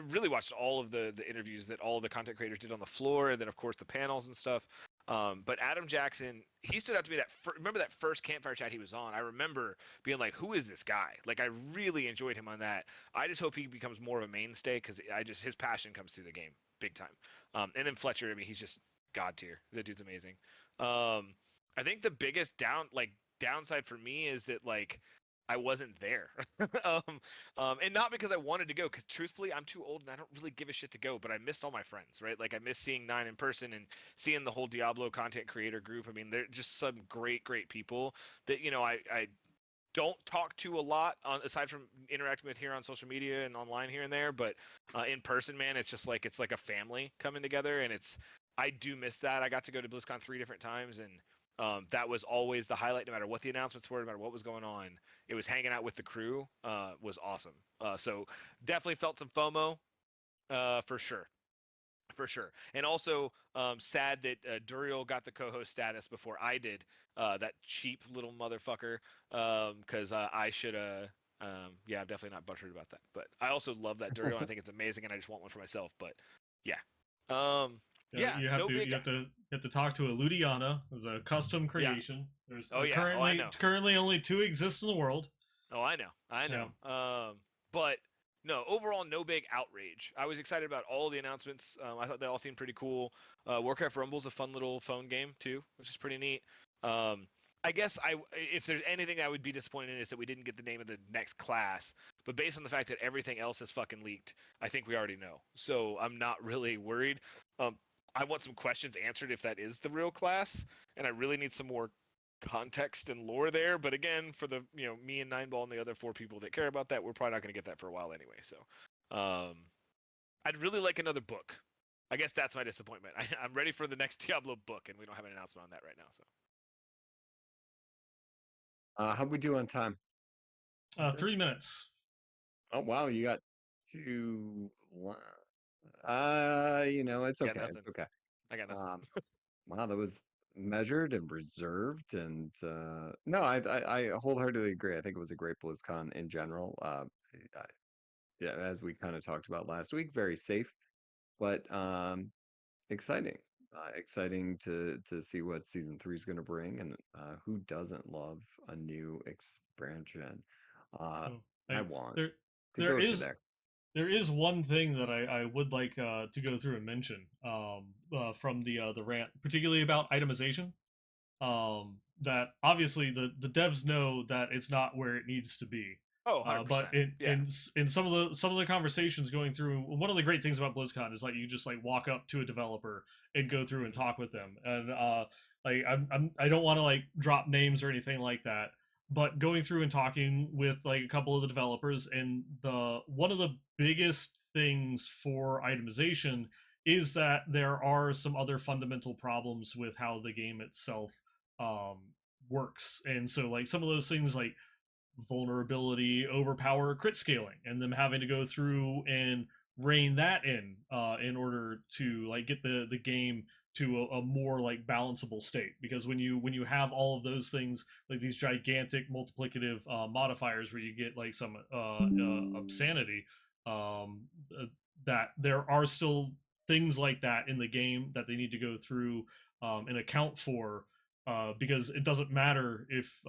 really watched all of the interviews that all of the content creators did on the floor, and then of course the panels and stuff. But Adam Jackson, he stood out to me remember that first campfire chat he was on. I remember being like, "Who is this guy?" Like, I really enjoyed him on that. I just hope he becomes more of a mainstay because his passion comes through the game big time. And then Fletcher, I mean, he's just god tier. The dude's amazing. I think the biggest downside for me is that like I wasn't there. And not because I wanted to go, because truthfully, I'm too old and I don't really give a shit to go. But I missed all my friends, right? Like I missed seeing Nine in person and seeing the whole Diablo content creator group. I mean, they're just some great, great people that I don't talk to a lot aside from interacting with here on social media and online here and there. But in person, man, it's like a family coming together, and I do miss that. I got to go to BlizzCon 3 different times, and that was always the highlight. No matter what the announcements were, no matter what was going on, it was hanging out with the crew. Was awesome. So definitely felt some FOMO for sure. For sure, and also sad that Duriel got the co-host status before I did. That cheap little motherfucker. Because I should have. Yeah, I'm definitely not buttered about that. But I also love that Duriel. I think it's amazing, and I just want one for myself. But yeah, um, yeah, no big. You have to talk to a Ludiana as a custom Yeah. creation. There's Oh yeah. Oh, I currently know. only two exist in the world. Oh, I know. I Yeah. know. But no, overall, no big outrage. I was excited about all the announcements. I thought they all seemed pretty cool. Warcraft Rumble's a fun little phone game too, which is pretty neat. Um, I guess if there's anything I would be disappointed in is that we didn't get the name of the next class. But based on the fact that everything else is fucking leaked, I think we already know. So I'm not really worried. Um, I want some questions answered if that is the real class, and I really need some more context and lore there. But again, for the me and Nineball and the other 4 people that care about that, we're probably not going to get that for a while anyway. So, I'd really like another book. I guess that's my disappointment. I'm ready for the next Diablo book, and we don't have an announcement on that right now. So, How'd we do on time? Okay. 3 minutes. Oh wow, you got two. It's I got okay. nothing. It's okay. I got nothing. Um, wow, that was measured and reserved, and no, I wholeheartedly agree. I think it was a great BlizzCon in general. I, yeah, as we kind of talked about last week, very safe, but exciting. Exciting to see what season three is going to bring, and who doesn't love a new expansion? Uh, So, I I want there to there go to is there. there is one thing that I would like to go through and mention from the rant, particularly about itemization. That obviously the devs know that it's not where it needs to be. Oh, But 100%. Yeah. in some of the conversations going through, one of the great things about BlizzCon is like you just like walk up to a developer and go through and Mhm. talk with them, and like I don't want to like drop names or anything like that, but going through and talking with like a couple of the developers, and the one of the biggest things for itemization is that there are some other fundamental problems with how the game itself um works, and so like some of those things like vulnerability, overpower, crit scaling, and them having to go through and rein that in order to like get the game to a more like balanceable state. Because when you have all of those things like these gigantic multiplicative modifiers where you get like some obscenity, um, uh, that there are still things like that in the game that they need to go through and account for, because it doesn't matter if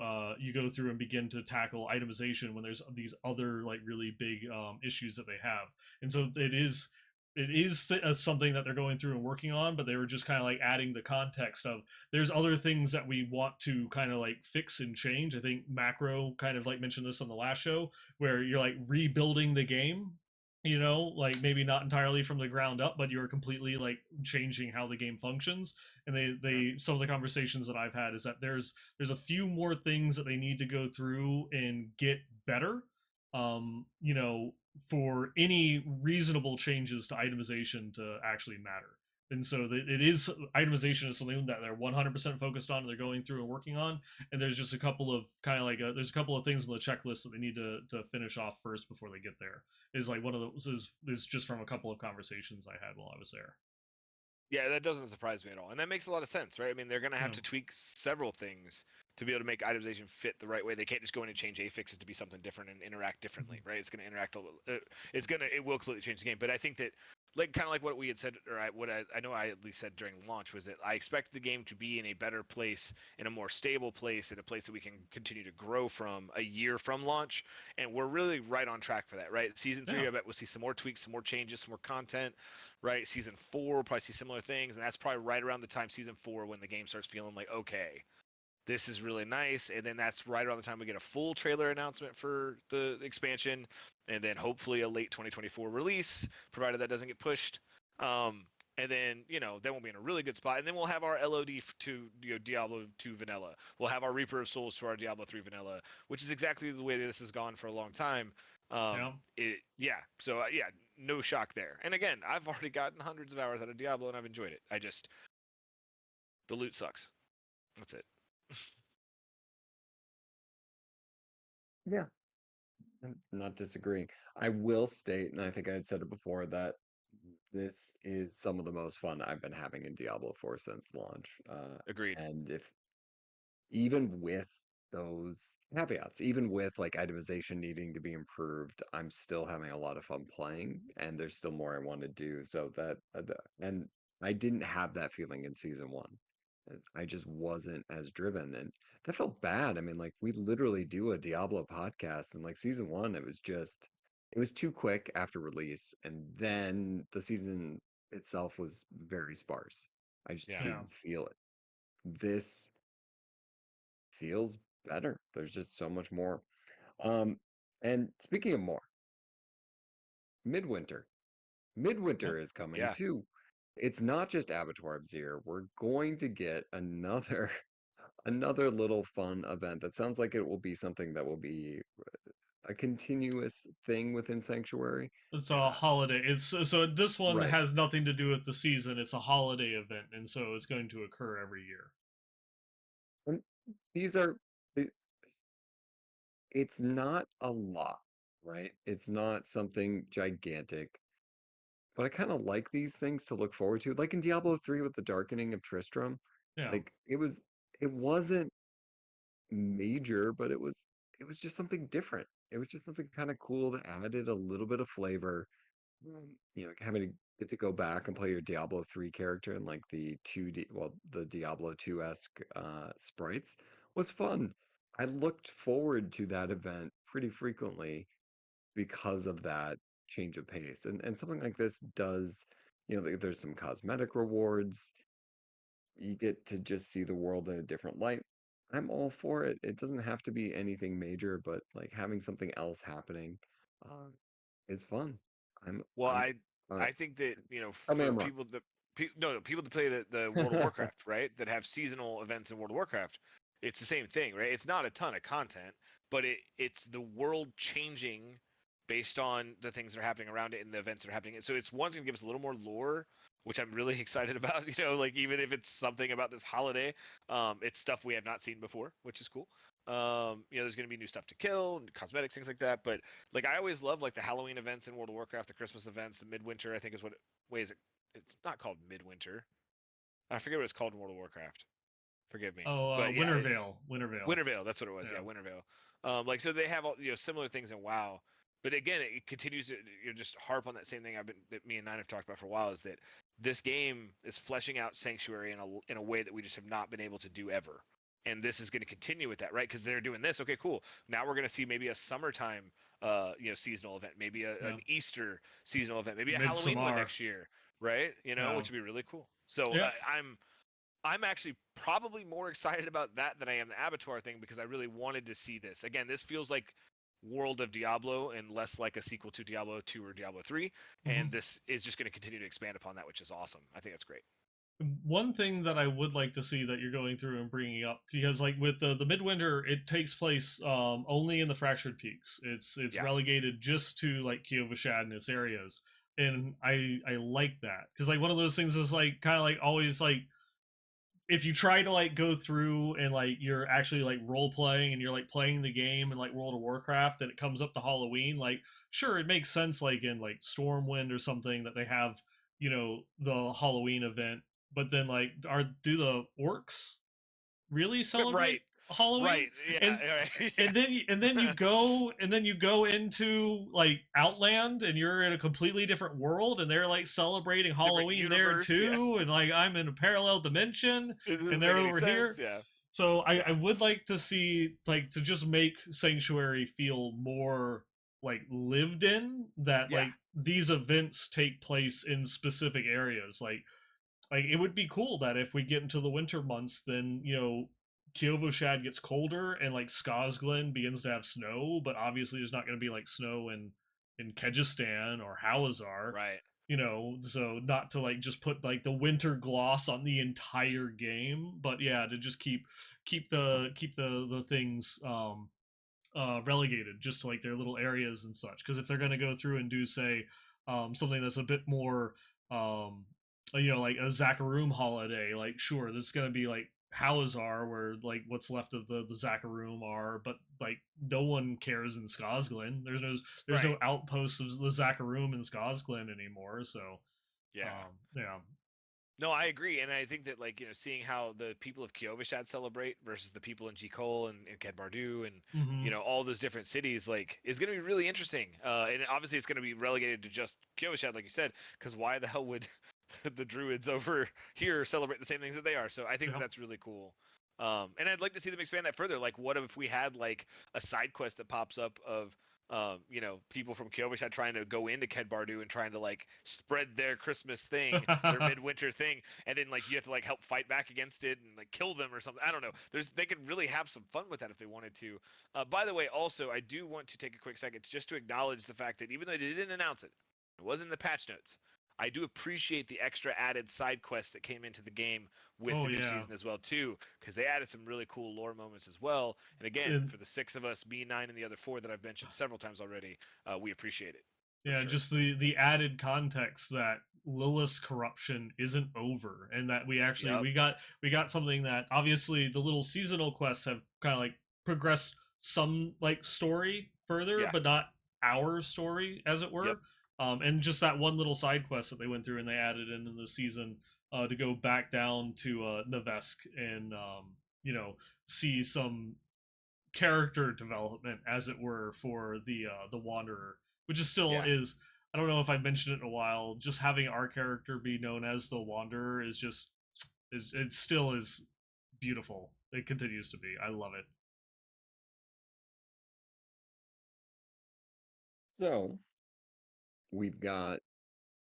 you go through and begin to tackle itemization when there's these other like really big issues that they have. And so something that they're going through and working on, but they were just kind of like adding the context of there's other things that we want to kind of like fix and change. I think Macro kind of like mentioned this on the last show, where you're like rebuilding the game, you know, like maybe not entirely from the ground up, but you're completely like changing how the game functions. And Mhm. they some of the conversations that I've had is that there's a few more things that they need to go through and get better, you know, for any reasonable changes to itemization to actually matter. And so it is, itemization is something that they're 100% focused on and they're going through and working on. And there's just a couple of kind of like there's a couple of things on the checklist that they need to finish off first before they get there. Is like one of those is just from a couple of conversations I had while I was there. Yeah, that doesn't surprise me at all. And that makes a lot of sense, right? I mean, they're going to have Yeah. to tweak several things to be able to make itemization fit the right way. They can't just go in and change affixes to be something different and interact differently, right? It's going to interact a little. It will completely change the game. But I think that, like, kind of like what we had said, or I know I at least said during launch was that I expect the game to be in a better place, in a more stable place, in a place that we can continue to grow from a year from launch. And we're really right on track for that, right? Season Yeah. three, I bet we'll see some more tweaks, some more changes, some more content, right? Season four, we'll probably see similar things, and that's probably right around the time season four when the game starts feeling like, okay, this is really nice. And then that's right around the time we get a full trailer announcement for the expansion, and then hopefully a late 2024 release, provided that doesn't get pushed. And then then we'll be in a really good spot, and then we'll have our LOD to Diablo 2 vanilla. We'll have our Reaper of Souls to our Diablo 3 vanilla, which is exactly the way this has gone for a long time. Yeah. Yeah. So yeah, no shock there. And again, I've already gotten hundreds of hours out of Diablo, and I've enjoyed it. The loot sucks. That's it. Yeah, I'm not disagreeing. I will state, and I think I had said it before, that this is some of the most fun I've been having in Diablo 4 since launch. Agreed. And if even with those caveats, even with like itemization needing to be improved, I'm still having a lot of fun playing, and there's still more I want to do. So and I didn't have that feeling in season one. I just wasn't as driven, and that felt bad. I mean, like we literally do a Diablo podcast, and like season one, it was too quick after release, and then the season itself was very sparse. I just Yeah. Yeah. didn't feel it. This feels better. There's just so much more. Um, and speaking of more, Midwinter. Yeah. Midwinter is coming Yeah. too. It's not just Abattoir of Zir. We're going to get another another little fun event that sounds like it will be something that will be a continuous thing within Sanctuary. It's a Uh, holiday. It's so this one right. has nothing to do with the season. It's a holiday event, and so it's going to occur every year. And these are it- it's not a lot, right? It's not something gigantic. But I kind of like these things to look forward to. Like in Diablo 3 with the Darkening of Tristram, Yeah. like it wasn't major, but it was just something different. It was just something kind of cool that added a little bit of flavor. You know, having to get to go back and play your Diablo 3 character and like the 2D, well, the Diablo 2-esque sprites was fun. I looked forward to that event pretty frequently because of that change of pace. And something like this does, you know, there's some cosmetic rewards. You get to just see the world in a different light. I'm all for it. It doesn't have to be anything major, but like having something else happening uh, is fun. Well, I'm I think that tell me for I'm wrong. people that no, no, people that play the World of Warcraft, right, that have seasonal events in World of Warcraft, it's the same thing, right? It's not a ton of content, but it's the world changing based on the things that are happening around it and the events that are happening. So it's one's gonna give us a little more lore, which I'm really excited about. Like even if it's something about this holiday, it's stuff we have not seen before, which is cool. There's gonna be new stuff to kill and cosmetics, things like that. But like I always love like the Halloween events in World of Warcraft, the Christmas events, the midwinter. I think is what. Wait, is it? It's not called midwinter. I forget what it's called in World of Warcraft. Forgive me, Oh, but yeah, Wintervale, Wintervale. Wintervale. That's what it was. Yeah, Yeah. Wintervale. Like so they have all similar things in WoW. But again, it continues to just harp on that same thing that me and Nine have talked about for a while is that this game is fleshing out Sanctuary in a way that we just have not been able to do ever. And this is going to continue with that, right? Because they're doing this. Okay, cool. Now we're going to see maybe a summertime, seasonal event, maybe Yeah. an Easter seasonal event, maybe a Halloween one Midsommar. next year, right? Yeah. Which would be really cool. So Yeah. I'm actually probably more excited about that than I am the Abattoir thing because I really wanted to see this. Again, this feels like World of Diablo and less like a sequel to Diablo 2 or Diablo 3, and Hmm. this is just going to continue to expand upon that, which is awesome. I think that's great. One thing that I would like to see that you're going through and bringing up, because like with the midwinter, it takes place only in the fractured peaks. It's Yeah. relegated just to like Kiovashad and its areas, and I like that because like one of those things is like kind of like always like if you try to like go through and like you're actually like role playing and you're like playing the game in like World of Warcraft and it comes up to Halloween, like sure it makes sense like in like Stormwind or something that they have, the Halloween event, but then like are do the orcs really Right. celebrate Halloween? Right. Yeah. And Right. Yeah. and then you go into like Outland and you're in a completely different world and they're like celebrating Different Halloween there universe. Yeah. too, and like I'm in a parallel dimension It and doesn't make they're any over sense. here. Yeah. So I Yeah. would like to see like to just make Sanctuary feel more like lived in, that Yeah. like these events take place in specific areas. Like it would be cool that if we get into the winter months, then Kyovoshad gets colder and like Skazglen begins to have snow, but obviously there's not going to be like snow in Kyrgyzstan or Hawazar. Right. So not to like just put like the winter gloss on the entire game, but yeah, to just keep the things relegated just to like their little areas and such. Because if they're going to go through and do say something that's a bit more like a Zakarum holiday, like sure this is going to be like Hawazar where like what's left of the Zakarum are, but like no one cares in Skazglen. There's no Right. outposts of the Zakarum in Skazglen anymore. So Yeah. yeah. No, I agree, and I think that like seeing how the people of Kiovishad celebrate versus the people in Jikol and Kedbardu and Hmm. all those different cities like is going to be really interesting. And obviously it's going to be relegated to just Kiovishad, like you said, because why the hell would the Druids over here celebrate the same things that they are? So I think that Yeah. that's really cool. And I'd like to see them expand that further. Like, what if we had like a side quest that pops up of people from Kyovisha trying to go into Kedbardu and trying to like spread their Christmas thing, their midwinter thing, and then like you have to like help fight back against it and like kill them or something. I don't know. They could really have some fun with that if they wanted to. By the way, also I do want to take a quick second just to acknowledge the fact that even though they didn't announce it, it wasn't in the patch notes. I do appreciate the extra added side quests that came into the game with Oh the new yeah. season as well too, because they added some really cool lore moments as well. And again, And for the six of us, me, Nine, and the other four that I've mentioned several times already, we appreciate it for yeah, sure. just the added context that Lilith's corruption isn't over, and that we actually Yep. we got something that obviously the little seasonal quests have kind of like progressed some like story further, Yeah. but not our story as it Yep. were. And just that one little side quest that they went through and they added in the season to go back down to Nevesk and see some character development, as it were, for the Wanderer, which is still Yeah. is. I don't know if I've mentioned it in a while. Just having our character be known as the Wanderer is just is it still is beautiful. It continues to be. I love it. So we've got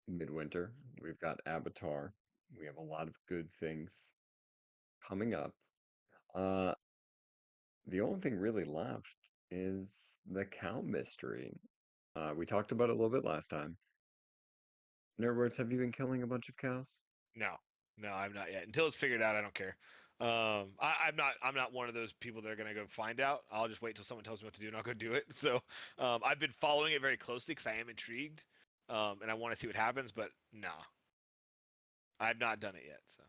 Midwinter, we've got Avatar, we have a lot of good things coming up. Uh, the only thing really left is the cow mystery. We talked about it a little bit last time. In other words, have you been killing a bunch of cows? No, no, I'm not yet. Until it's figured out, I don't care. I'm not one of those people that are gonna go find out. I'll just wait till someone tells me what to do and I'll go do it. So, I've been following it very closely because I am intrigued, and I want to see what happens. But nah, I've not done it yet. So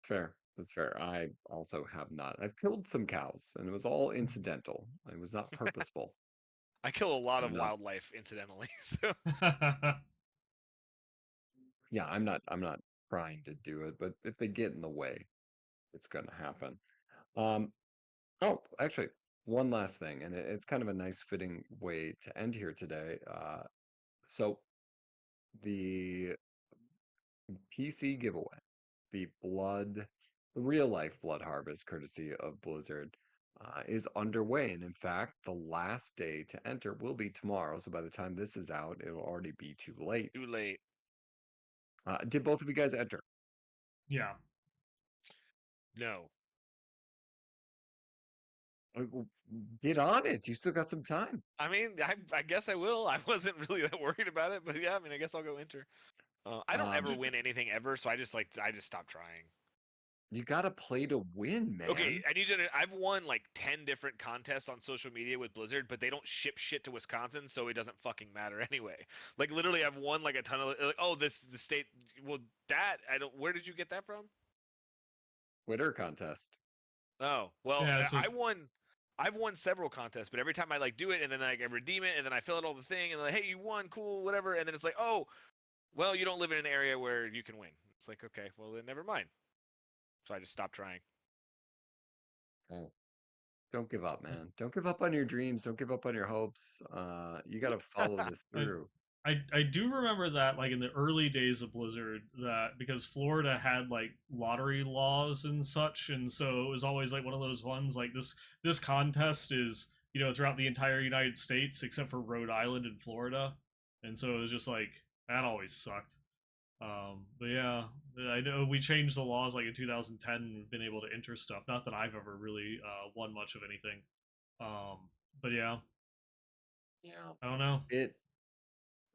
Fair. That's fair. I also have not. I've killed some cows, and it was all incidental. It was not purposeful. I kill a lot I'm of not. wildlife incidentally. So Yeah, I'm not trying to do it, but if they get in the way, it's going to happen. Um, oh, actually, one last thing, and it's kind of a nice fitting way to end here today. So the PC giveaway, the the real life blood harvest, courtesy of Blizzard, is underway. And in fact, the last day to enter will be tomorrow. So by the time this is out, it'll already be too late. too late. Did both of you guys enter? Yeah. No. Well, get on it. You still got some time. I mean, I guess I will. I wasn't really that worried about it, but yeah, I mean, I guess I'll go enter. I don't ever Um, win anything ever, so I just stopped trying. you got to play to win, Okay, man. I need you to. I've won like 10 different contests on social media with Blizzard, but they don't ship shit to Wisconsin, so it doesn't fucking matter anyway. Like literally, I've won like a ton of. Like, oh, this the state. Well, that I don't. Where did you get that from? Twitter contest. Oh, well, Yeah, so I won. I've won several contests, but every time I like do it and then like, I redeem it and then I fill out all the thing and like, hey, you won, cool, whatever, and then it's like, oh, well, you don't live in an area where you can win. It's like, okay, well then never mind. So I just stopped trying. Oh, don't give up, man. Don't give up on your dreams. Don't give up on your hopes. You got to follow this I, through. I do remember that like in the early days of Blizzard that because Florida had like lottery laws and such, and so it was always like one of those ones like this contest is throughout the entire United States except for Rhode Island and Florida, and so it was just like that always sucked. But yeah, I know we changed the laws like in 2010 and been able to enter stuff. Not that I've ever really won much of anything. Um, but yeah, Yeah. I don't know. It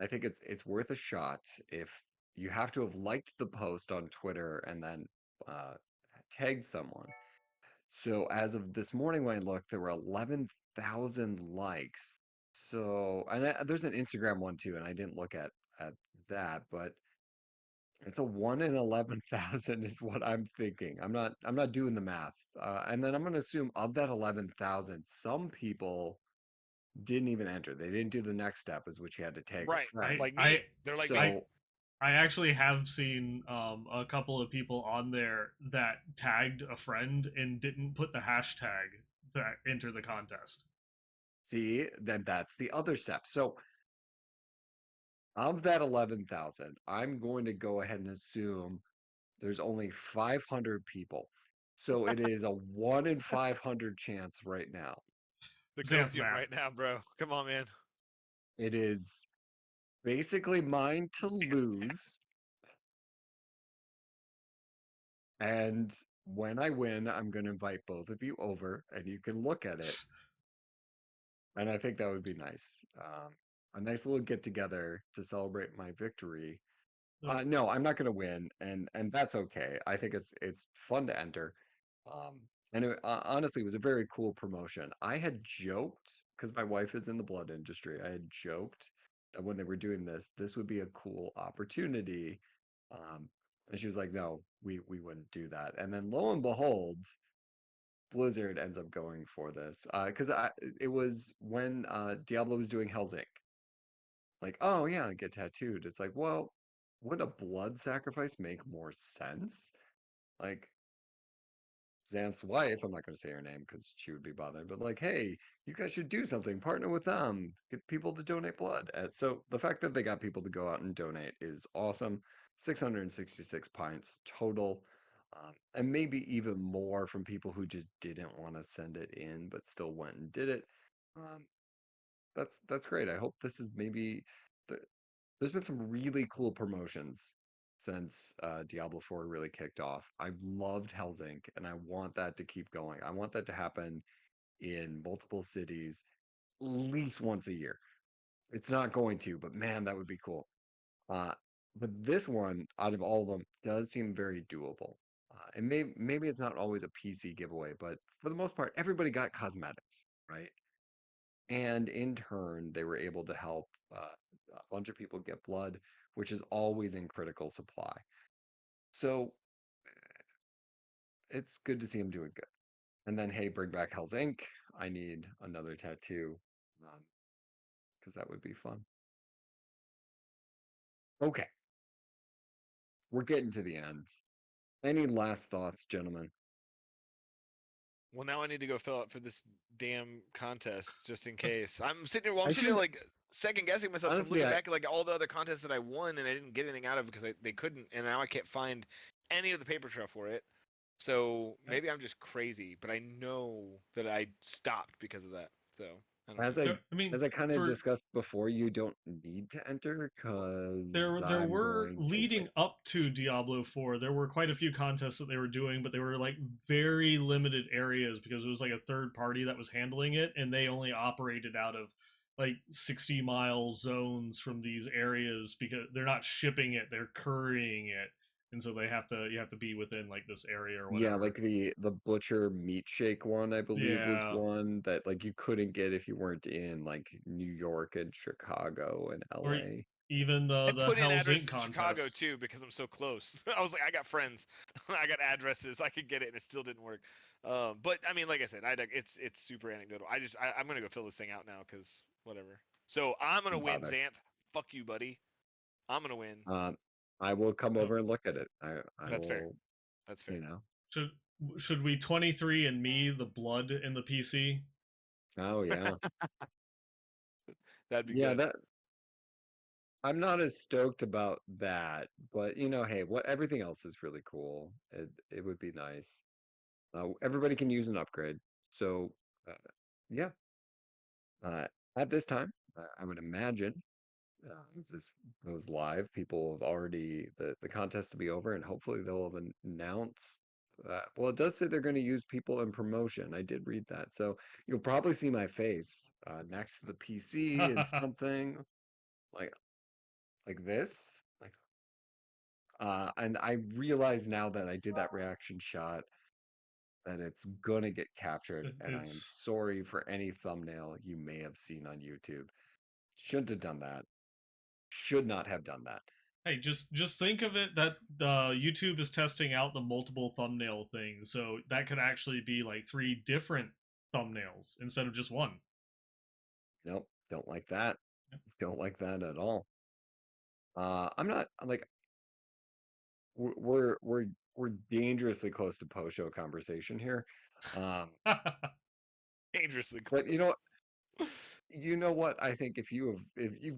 I think it's worth a shot if you have to have liked the post on Twitter and then uh, tagged someone. So as of this morning when I looked, there were 11,000 likes. So and there's an Instagram one too, and I didn't look at that, but it's a 1 in 11,000 is what I'm thinking. I'm not doing the math. And then I'm going to assume of that 11,000, some people didn't even enter. They didn't do the next step, is which you had to tag a Right, I friend. like I me. They're like I me. So I actually have seen a couple of people on there that tagged a friend and didn't put the hashtag that enter the contest. see, then that's the other step. So of that 11,000, I'm going to go ahead and assume there's only 500 people. So it is a 1 in 500 chance right now. The Xanth copium math. right now, bro. Come on, man. It is basically mine to lose. And when I win, I'm going to invite both of you over and you can look at it. And I think that would be nice. A nice little get together to celebrate my victory. So, No, I'm not going to win, and that's okay. I think it's fun to enter. And honestly, it was a very cool promotion. I had joked because my wife is in the blood industry. I had joked that when they were doing this, this would be a cool opportunity. Um, and she was like, "No, we wouldn't do that." And then lo and behold, Blizzard ends up going for this because it was when Diablo was doing Hell's Inc. Like, oh yeah, get tattooed. It's like, well, would a blood sacrifice make more sense? Like Xanth's wife, I'm not going to say her name because she would be bothered, but like, hey, you guys should do something. Partner with them. Get people to donate blood. So the fact that they got people to go out and donate is awesome. 666 pints total. And maybe even more from people who just didn't want to send it in, but still went and did it. Um, that's great. I hope this is maybe the, there's been some really cool promotions since Diablo 4 really kicked off. I've loved Hell's Inc. and I want that to keep going. I want that to happen in multiple cities at least once a year. It's not going to, but man, that would be cool. Uh, but this one, out of all of them, does seem very doable. And maybe it's not always a PC giveaway, but for the most part, everybody got cosmetics, right? And in turn, they were able to help a bunch of people get blood, which is always in critical supply. So it's good to see him doing good. And then, hey, bring back Hell's Inc. I need another tattoo because that would be fun. Okay, we're getting to the end. Any last thoughts, gentlemen? Well, now I need to go fill out for this damn contest just in case. I'm sitting here. Well, I'm I sitting here should like second guessing myself. 'Cause I'm honestly, looking back at like all the other contests that I won and I didn't get anything out of because they couldn't, and now I can't find any of the paper trail for it. So maybe I'm just crazy, but I know that I stopped because of that. So I don't know. as I I mean, as I kind of for discussed before, you don't need to enter because there I'm were going to leading wait. up to Diablo 4, there were quite a few contests that they were doing, but they were like very limited areas because it was like a third party that was handling it, and they only operated out of like 60-mile zones from these areas because they're not shipping it, they're currying it. And so you have to be within like this area or Yeah, whatever. like the butcher meat shake one, I believe, was Yeah. one that like you couldn't get if you weren't in like New York and Chicago and Or LA. even I the put in Hell's Inc addresses in Chicago contest. too because I'm so close. I was like, I got friends, I got addresses, I could get it, and it still didn't work. But I mean, like I said, it's super anecdotal. I'm gonna go fill this thing out now because whatever. So I'm gonna win, Got it. Xanth. Fuck you, buddy. I'm gonna win. Um, I will come So over and look at it. I That's fair. will, That's you fair. know. should should we 23 and me the blood in the PC? Oh yeah. That'd be Yeah, good. that I'm not as stoked about that, but hey, what everything else is really cool. It would be nice. Everybody can use an upgrade. So, uh, yeah, uh, at this time, I would imagine as this goes live, people have already the contest to be over, and hopefully they'll have announced. Well, it does say they're going to use people in promotion. I did read that, so you'll probably see my face next to the PC and something like like this. Like, and I realize now that I did that reaction shot that it's gonna get captured, and I am It's sorry for any thumbnail you may have seen on YouTube. Shouldn't have done that. Should not have done that. hey, just think of it that YouTube is testing out the multiple thumbnail thing, so that could actually be like three different thumbnails instead of just one. Nope, don't like that. Don't like that at all. I'm not like we're dangerously close to post show conversation here. Um, Dangerously but close. you know what? I think if you've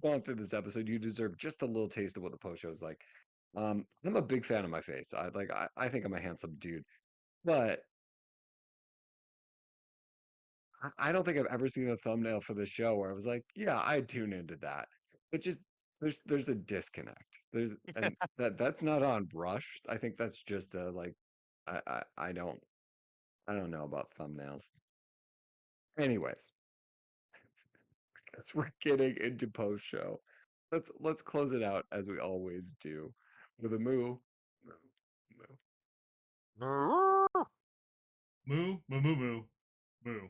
gone through this episode, you deserve just a little taste of what the post show is like. I'm a big fan of my face. I think I'm a handsome dude, but I don't think I've ever seen a thumbnail for the show where I was like, yeah, I'd tune into that. It just there's a disconnect. There's and that's not on Brush. I think that's just a like I I don't know about thumbnails. Anyways, as we're getting into post show, let's close it out as we always do with a moo. Moo, moo. Moo moo moo moo moo.